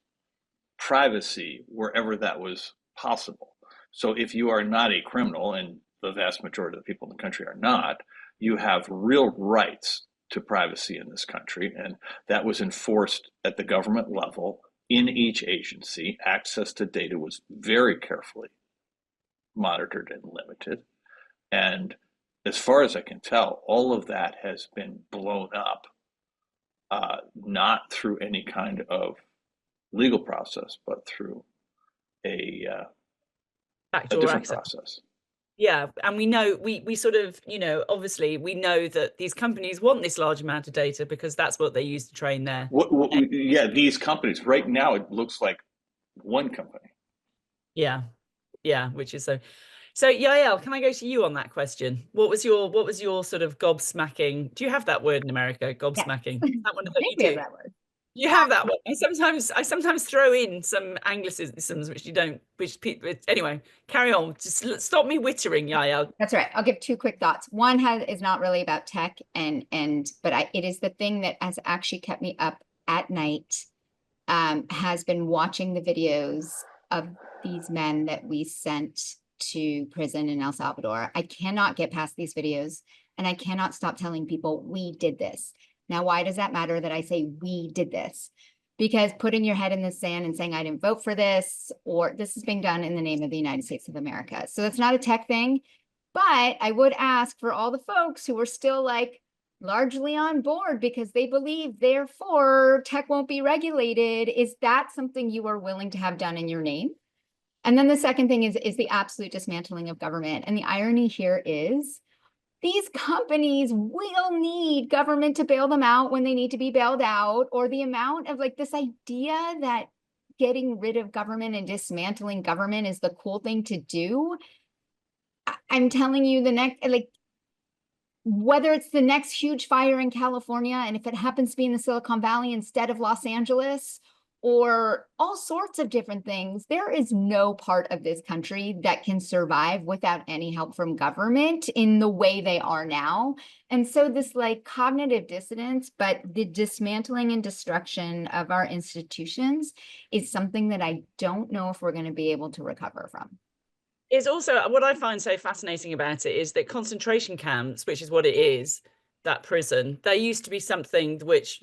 privacy wherever that was possible. So if you are not a criminal, and the vast majority of the people in the country are not, you have real rights to privacy in this country, and that was enforced at the government level in each agency. Access to data was very carefully monitored and limited. And as far as I can tell, all of that has been blown up, not through any kind of legal process, but through a different process. Yeah, and we know we sort of, obviously we know that these companies want this large amount of data because that's what they use to train their. Yeah, these companies right now, it looks like one company. Yeah, which is so. So Yael, can I go to you on that question? What was your sort of gobsmacking? Do you have that word in America? Gobsmacking. Yes. That one that I you do have do. that word. You have that one. I sometimes throw in some anglicisms which you don't. Anyway, carry on. Just stop me wittering, Yael. That's right. I'll give two quick thoughts. One is not really about tech, but it is the thing that has actually kept me up at night. Has been watching the videos of these men that we sent to prison in El Salvador. I cannot get past these videos, and I cannot stop telling people we did this. Now, why does that matter that I say we did this? Because putting your head in the sand and saying I didn't vote for this, or this is being done in the name of the United States of America. So it's not a tech thing, but I would ask for all the folks who are still like largely on board because they believe therefore tech won't be regulated. Is that something you are willing to have done in your name? And then the second thing is the absolute dismantling of government. And the irony here is these companies will need government to bail them out when they need to be bailed out, or the amount of like this idea that getting rid of government and dismantling government is the cool thing to do. I'm telling you, the next, like, whether it's the next huge fire in California, and if it happens to be in the Silicon Valley instead of Los Angeles, or all sorts of different things, there is no part of this country that can survive without any help from government in the way they are now. And so this like cognitive dissonance, but the dismantling and destruction of our institutions is something that I don't know if we're going to be able to recover from. It's also what I find so fascinating about it is that concentration camps, which is what it is, that prison, there used to be something which,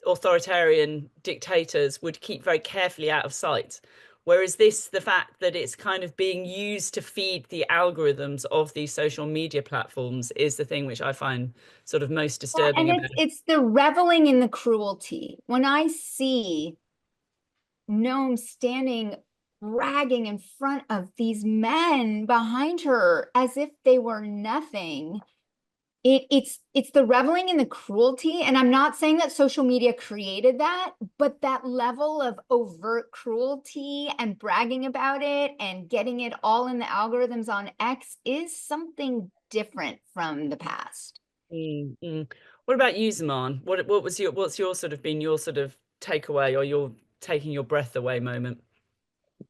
authoritarian dictators would keep very carefully out of sight. Whereas the fact that it's kind of being used to feed the algorithms of these social media platforms is the thing which I find sort of most disturbing. And it's the reveling in the cruelty. When I see Noam standing bragging in front of these men behind her as if they were nothing, it's the reveling in the cruelty. And I'm not saying that social media created that, but that level of overt cruelty and bragging about it and getting it all in the algorithms on X is something different from the past. What about you, Zaman? What's your sort of been your sort of takeaway or your taking your breath away moment?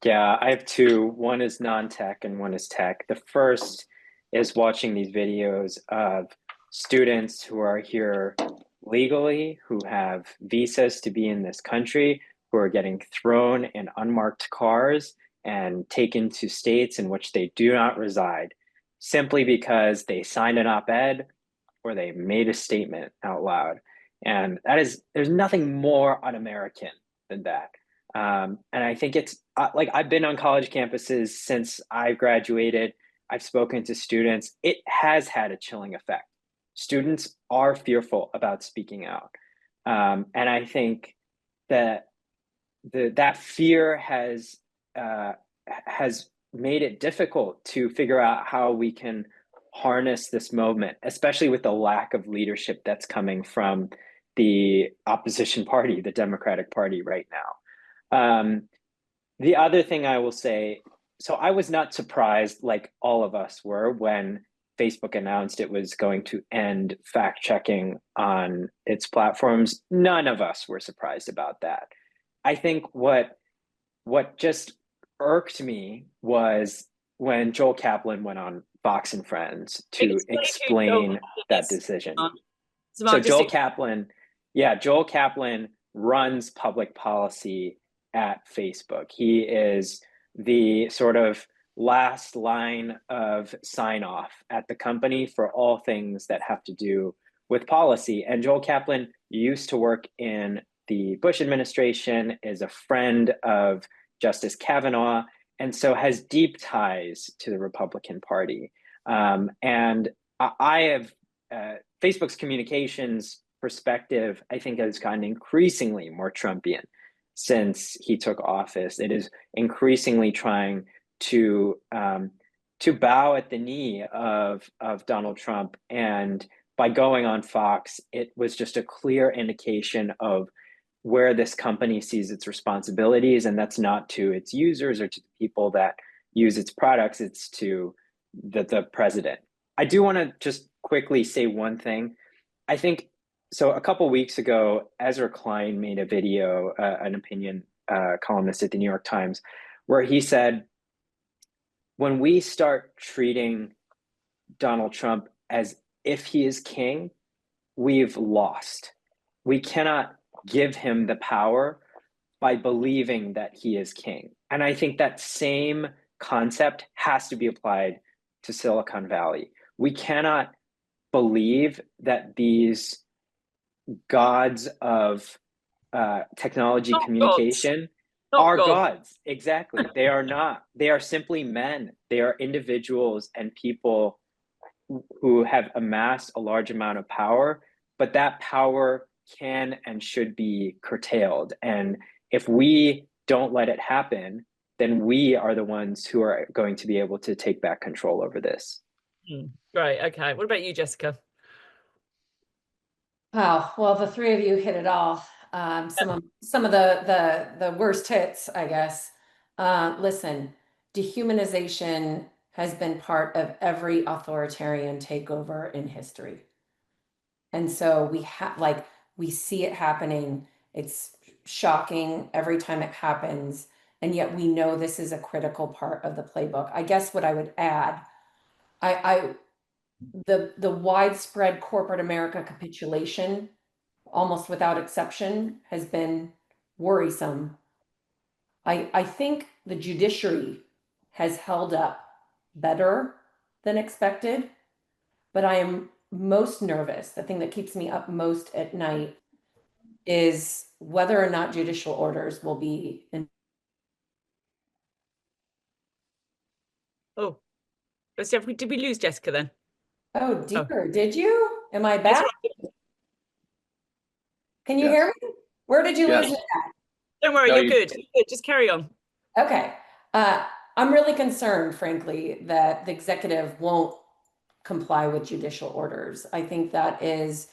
Yeah, I have two. One is non-tech and one is tech. The first is watching these videos of students who are here legally, who have visas to be in this country, who are getting thrown in unmarked cars and taken to states in which they do not reside, simply because they signed an op-ed or they made a statement out loud. And there's nothing more un-American than that. And I think it's like I've been on college campuses since I graduated. I've spoken to students. It has had a chilling effect. Students are fearful about speaking out. And I think that that fear has made it difficult to figure out how we can harness this movement, especially with the lack of leadership that's coming from the opposition party, the Democratic Party right now. The other thing I will say, so I was not surprised, like all of us were, when Facebook announced it was going to end fact checking on its platforms. None of us were surprised about that. I think what just irked me was when Joel Kaplan went on Fox and Friends to explain that decision. So Joel Kaplan runs public policy at Facebook. He is the sort of last line of sign off at the company for all things that have to do with policy. And Joel Kaplan used to work in the Bush administration, is a friend of Justice Kavanaugh, and so has deep ties to the Republican Party. And I have Facebook's communications perspective, I think, has gotten increasingly more Trumpian since he took office. It is increasingly trying to bow at the knee of Donald Trump, and by going on Fox, it was just a clear indication of where this company sees its responsibilities, and that's not to its users or to the people that use its products, it's to the president. I do want to just quickly say one thing. I think, so a couple weeks ago, Ezra Klein made a video, an opinion columnist at the New York Times, where he said, when we start treating Donald Trump as if he is king, we've lost. We cannot give him the power by believing that he is king. And I think that same concept has to be applied to Silicon Valley. We cannot believe that these gods of technology communication are gods. Exactly. They are not. They are simply men. They are individuals and people who have amassed a large amount of power, but that power can and should be curtailed. And if we don't let it happen, then we are the ones who are going to be able to take back control over this. Great. Okay. What about you, Jessica? Wow. Well, the three of you hit it all. Some of the worst hits, I guess. Listen, dehumanization has been part of every authoritarian takeover in history. And so we see it happening. It's shocking every time it happens. And yet we know this is a critical part of the playbook. I guess what I would add, the widespread corporate America capitulation, almost without exception, has been worrisome. I think the judiciary has held up better than expected, but I am most nervous. The thing that keeps me up most at night is whether or not judicial orders will be in. Oh, did we lose Jessica then? Oh dear, did you? Am I back? Can you hear me? Where did you lose me at? Don't worry, you're good. Just carry on. Okay. I'm really concerned, frankly, that the executive won't comply with judicial orders. I think that is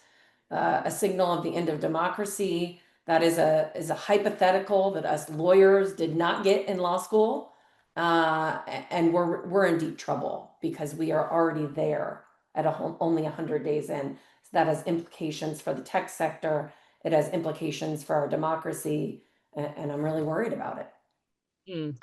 a signal of the end of democracy. That is a hypothetical that us lawyers did not get in law school. And we're in deep trouble because we are already there at only 100 days in. So that has implications for the tech sector. It has implications for our democracy, and I'm really worried about it.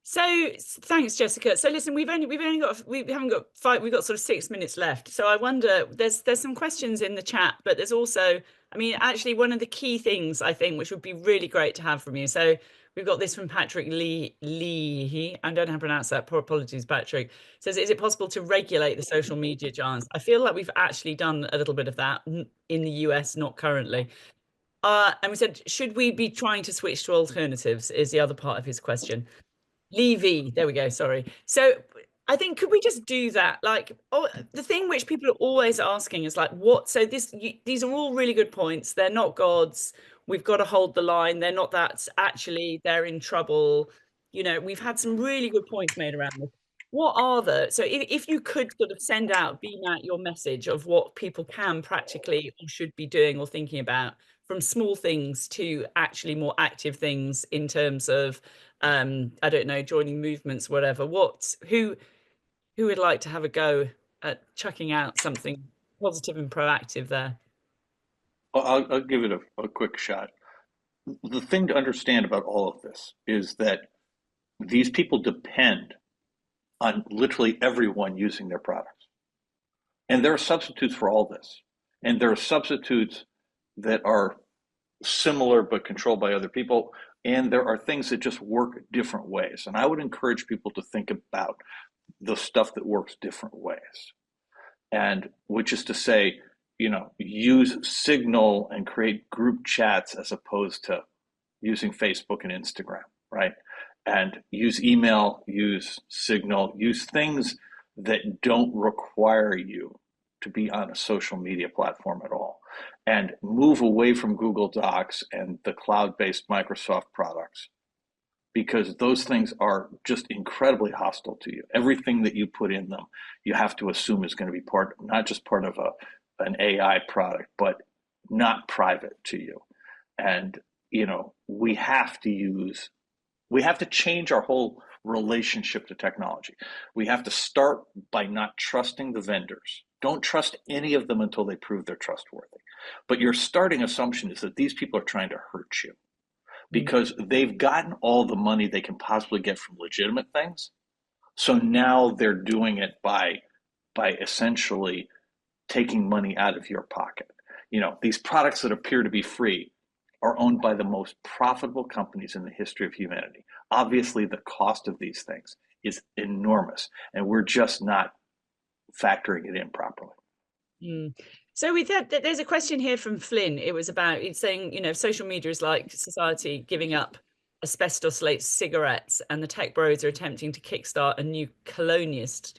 So thanks, Jessica. So listen, we haven't got we've got sort of 6 minutes left. So I wonder, there's some questions in the chat, but there's also, I mean, actually one of the key things I think, which would be really great to have from you. So we've got this from Patrick Lee. I don't know how to pronounce that. Poor apologies, Patrick. Says, is it possible to regulate the social media giants? I feel like we've actually done a little bit of that in the US, not currently. And we said, should we be trying to switch to alternatives? Is the other part of his question. Levy, there we go, sorry. So I think, could we just do that? Like, the thing which people are always asking is like, what? So these are all really good points. They're not gods. We've got to hold the line. They're not that. Actually, they're in trouble. You know, we've had some really good points made around this. What are the, so if you could sort of beam out your message of what people can practically or should be doing or thinking about, from small things to actually more active things in terms of, I don't know, joining movements, whatever. Who would like to have a go at chucking out something positive and proactive there? Well, I'll give it a quick shot. The thing to understand about all of this is that these people depend on literally everyone using their products. And there are substitutes for all this. And there are substitutes that are similar but controlled by other people. And there are things that just work different ways. And I would encourage people to think about the stuff that works different ways. And which is to say, use Signal and create group chats as opposed to using Facebook and Instagram, right? And use email, use Signal, use things that don't require you to be on a social media platform at all, and move away from Google Docs and the cloud-based Microsoft products, because those things are just incredibly hostile to you. Everything that you put in them, you have to assume is going to be not just part of an AI product, but not private to you. And we have to change our whole relationship to technology. We have to start by not trusting the vendors. Don't trust any of them until they prove they're trustworthy. But your starting assumption is that these people are trying to hurt you because they've gotten all the money they can possibly get from legitimate things. So now they're doing it by essentially taking money out of your pocket. These products that appear to be free are owned by the most profitable companies in the history of humanity. Obviously, the cost of these things is enormous, and we're just not factoring it in properly. So with that, there's a question here from Flynn. It's saying, social media is like society giving up asbestos-laced cigarettes, and the tech bros are attempting to kickstart a new colonialist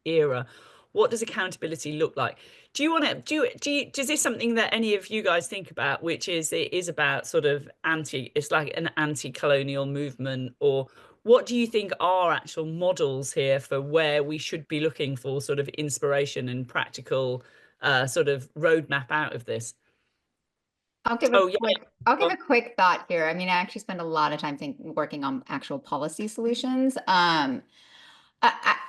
era. What does accountability look like? Do you want to is this something that any of you guys think about, which is it is about sort of it's like an anti-colonial movement, or what do you think are actual models here for where we should be looking for sort of inspiration and practical sort of roadmap out of this? I'll give a quick thought here. I mean, I actually spend a lot of time working on actual policy solutions. I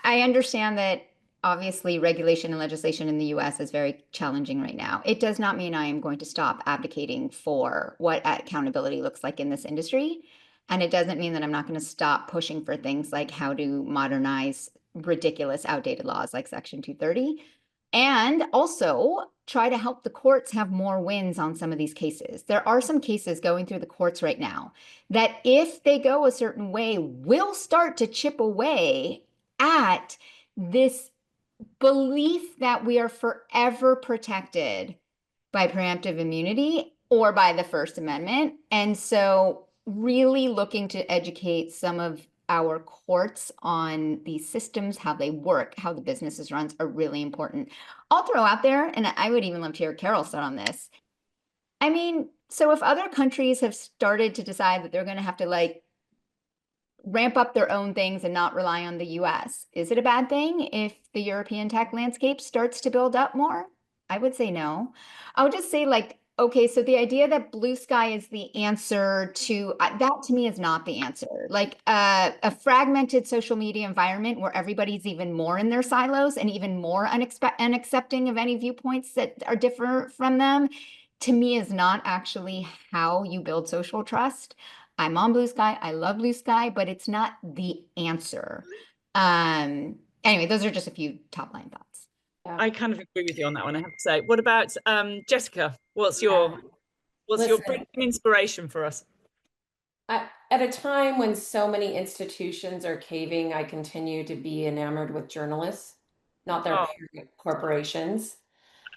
understand that obviously regulation and legislation in the US is very challenging right now. It does not mean I am going to stop advocating for what accountability looks like in this industry. And it doesn't mean that I'm not going to stop pushing for things like how to modernize ridiculous, outdated laws like Section 230. And also try to help the courts have more wins on some of these cases. There are some cases going through the courts right now that if they go a certain way, will start to chip away at this belief that we are forever protected by preemptive immunity or by the First Amendment. And so really looking to educate some of our courts on these systems, how they work, how the businesses runs are really important. I'll throw out there, and I would even love to hear Carol's thought on this. I mean, so if other countries have started to decide that they're going to have to ramp up their own things and not rely on the US, is it a bad thing if the European tech landscape starts to build up more? I would say no. I would just say okay, so the idea that blue sky is the answer to that, to me, is not the answer. A fragmented social media environment where everybody's even more in their silos and even more unaccepting of any viewpoints that are different from them, to me, is not actually how you build social trust. I'm on blue sky. I love blue sky, but it's not the answer. Anyway, those are just a few top line thoughts. Yeah. I kind of agree with you on that one, I have to say. What about Jessica? What's your inspiration for us? At a time when so many institutions are caving, I continue to be enamored with journalists, not their parent corporations,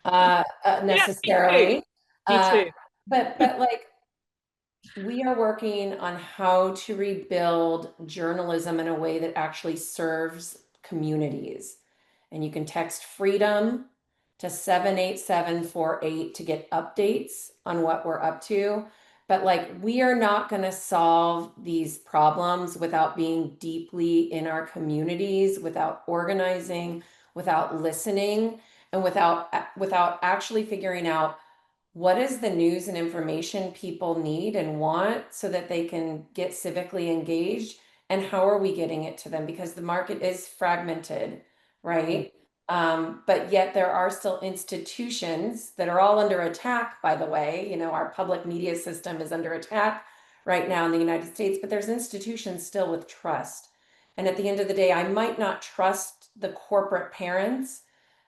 necessarily. Me too. But we are working on how to rebuild journalism in a way that actually serves communities. And you can text freedom to 78748 to get updates on what we're up to. But we are not going to solve these problems without being deeply in our communities, without organizing, without listening, and without actually figuring out what is the news and information people need and want so that they can get civically engaged, and how are we getting it to them, because the market is fragmented, right? But yet there are still institutions that are all under attack, by the way. Our public media system is under attack right now in the United States, but there's institutions still with trust. And at the end of the day, I might not trust the corporate parents,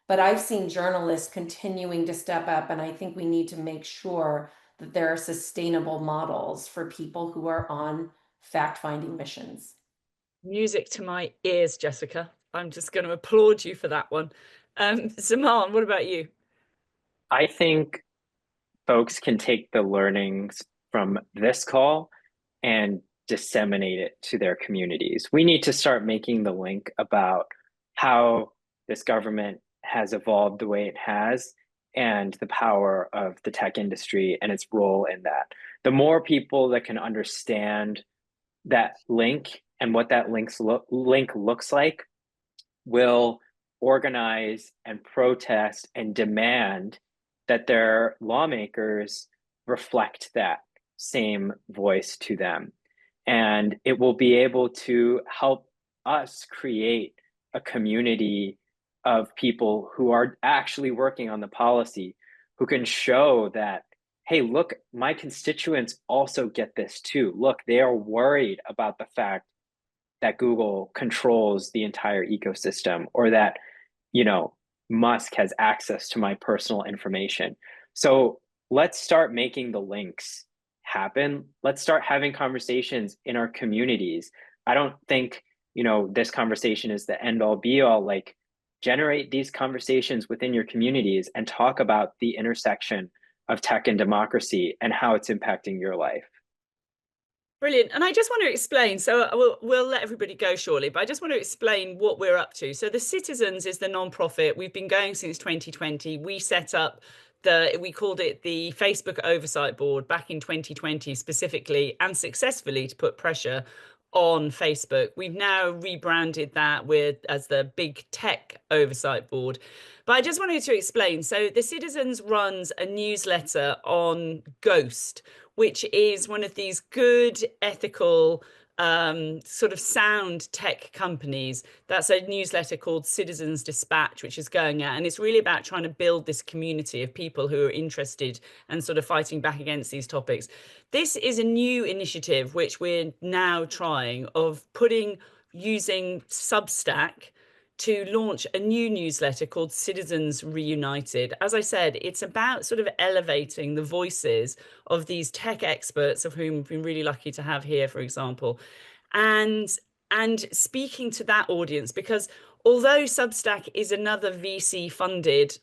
but I've seen journalists continuing to step up. And I think we need to make sure that there are sustainable models for people who are on fact-finding missions. Music to my ears, Jessica. I'm just going to applaud you for that one. Zaman, what about you? I think folks can take the learnings from this call and disseminate it to their communities. We need to start making the link about how this government has evolved the way it has and the power of the tech industry and its role in that. The more people that can understand that link and what that link looks like will organize and protest and demand that their lawmakers reflect that same voice to them. And it will be able to help us create a community of people who are actually working on the policy, who can show that, hey, look, my constituents also get this too. Look, they are worried about the fact that Google controls the entire ecosystem, or that, Musk has access to my personal information. So let's start making the links happen. Let's start having conversations in our communities. I don't think, this conversation is the end all be all. Like, generate these conversations within your communities and talk about the intersection of tech and democracy and how it's impacting your life. Brilliant. And I just want to explain, so we'll let everybody go shortly, but I just want to explain what we're up to. So the Citizens is the nonprofit. We've been going since 2020. We set up we called it the Facebook Oversight Board back in 2020 specifically and successfully to put pressure on Facebook. We've now rebranded that as the Big Tech Oversight Board. But I just wanted to explain. So the Citizens runs a newsletter on Ghost, which is one of these good, ethical, sort of sound tech companies. That's a newsletter called Citizens Dispatch, which is going out. And it's really about trying to build this community of people who are interested and sort of fighting back against these topics. This is a new initiative, which we're now trying, of using Substack to launch a new newsletter called Citizens Reunited. As I said, it's about sort of elevating the voices of these tech experts, of whom we've been really lucky to have here, for example, and speaking to that audience, because although Substack is another VC funded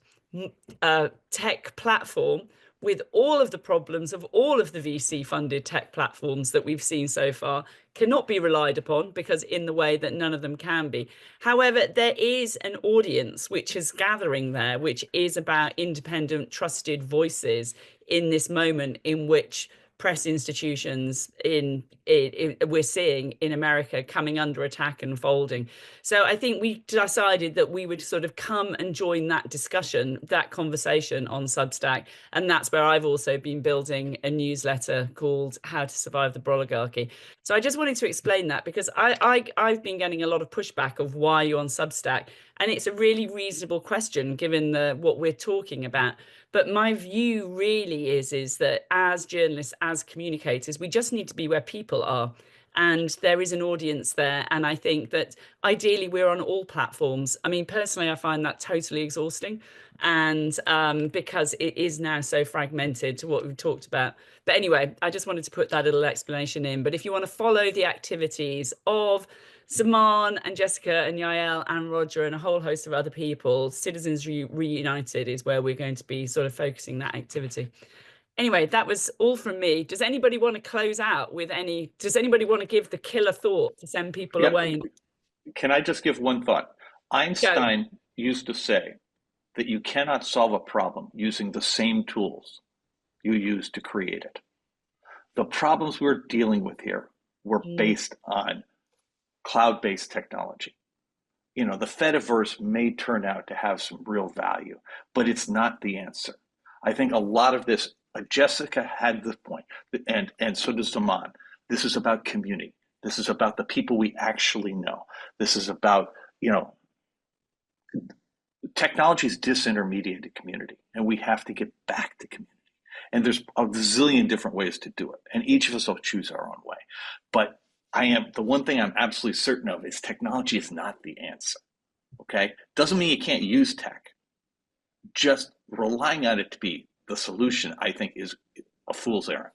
tech platform, with all of the problems of all of the VC funded tech platforms that we've seen so far, cannot be relied upon, because in the way that none of them can be. However, there is an audience which is gathering there, which is about independent, trusted voices in this moment in which press institutions we're seeing in America coming under attack and folding. So I think we decided that we would sort of come and join that discussion, that conversation on Substack. And that's where I've also been building a newsletter called How to Survive the Broligarchy. So I just wanted to explain that, because I've been getting a lot of pushback of why you're on Substack. And it's a really reasonable question given what we're talking about. But my view really is that as journalists, as communicators, we just need to be where people are. And there is an audience there. And I think that ideally we're on all platforms. I mean, personally, I find that totally exhausting. And because it is now so fragmented to what we've talked about. But anyway, I just wanted to put that little explanation in. But if you want to follow the activities of Zaman and Jessica and Yael and Roger and a whole host of other people, Citizens Reunited is where we're going to be sort of focusing that activity. Anyway, that was all from me. Does anybody want to close out with does anybody want to give the killer thought to send people away? Can I just give one thought? Einstein used to say that you cannot solve a problem using the same tools you use to create it. The problems we're dealing with here were based on cloud-based technology. The Fediverse may turn out to have some real value, but it's not the answer. I think a lot of this, Jessica had the point, and so does Zaman. This is about community. This is about the people we actually know. This is about, technology is disintermediated community, and we have to get back to community. And there's a zillion different ways to do it, and each of us will choose our own way. But the one thing I'm absolutely certain of is technology is not the answer. Okay, doesn't mean you can't use tech. Just relying on it to be the solution, I think, is a fool's errand.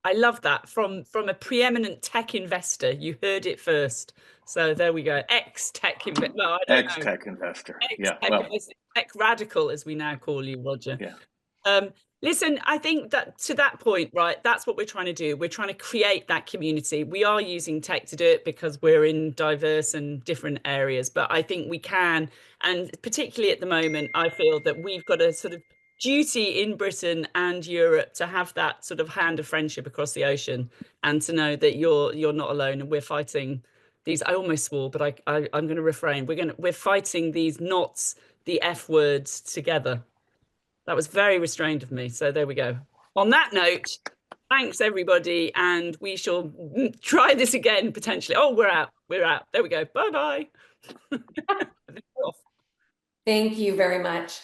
I love that from a preeminent tech investor. You heard it first. So there we go. Ex-tech investor. No, I don't know. Ex-tech investor. Ex-tech Yeah, well, investor. Tech radical, as we now call you, Roger. Yeah. Listen, I think that to that point, right, that's what we're trying to do. We're trying to create that community. We are using tech to do it because we're in diverse and different areas, but I think we can, and particularly at the moment, I feel that we've got a sort of duty in Britain and Europe to have that sort of hand of friendship across the ocean, and to know that you're not alone, and we're fighting these. I almost swore, but I'm going to refrain. We're fighting these knots, the F words together. That was very restrained of me. So there we go. On that note, thanks everybody, and we shall try this again potentially. Oh, we're out. We're out. There we go. Bye-bye. Thank you very much.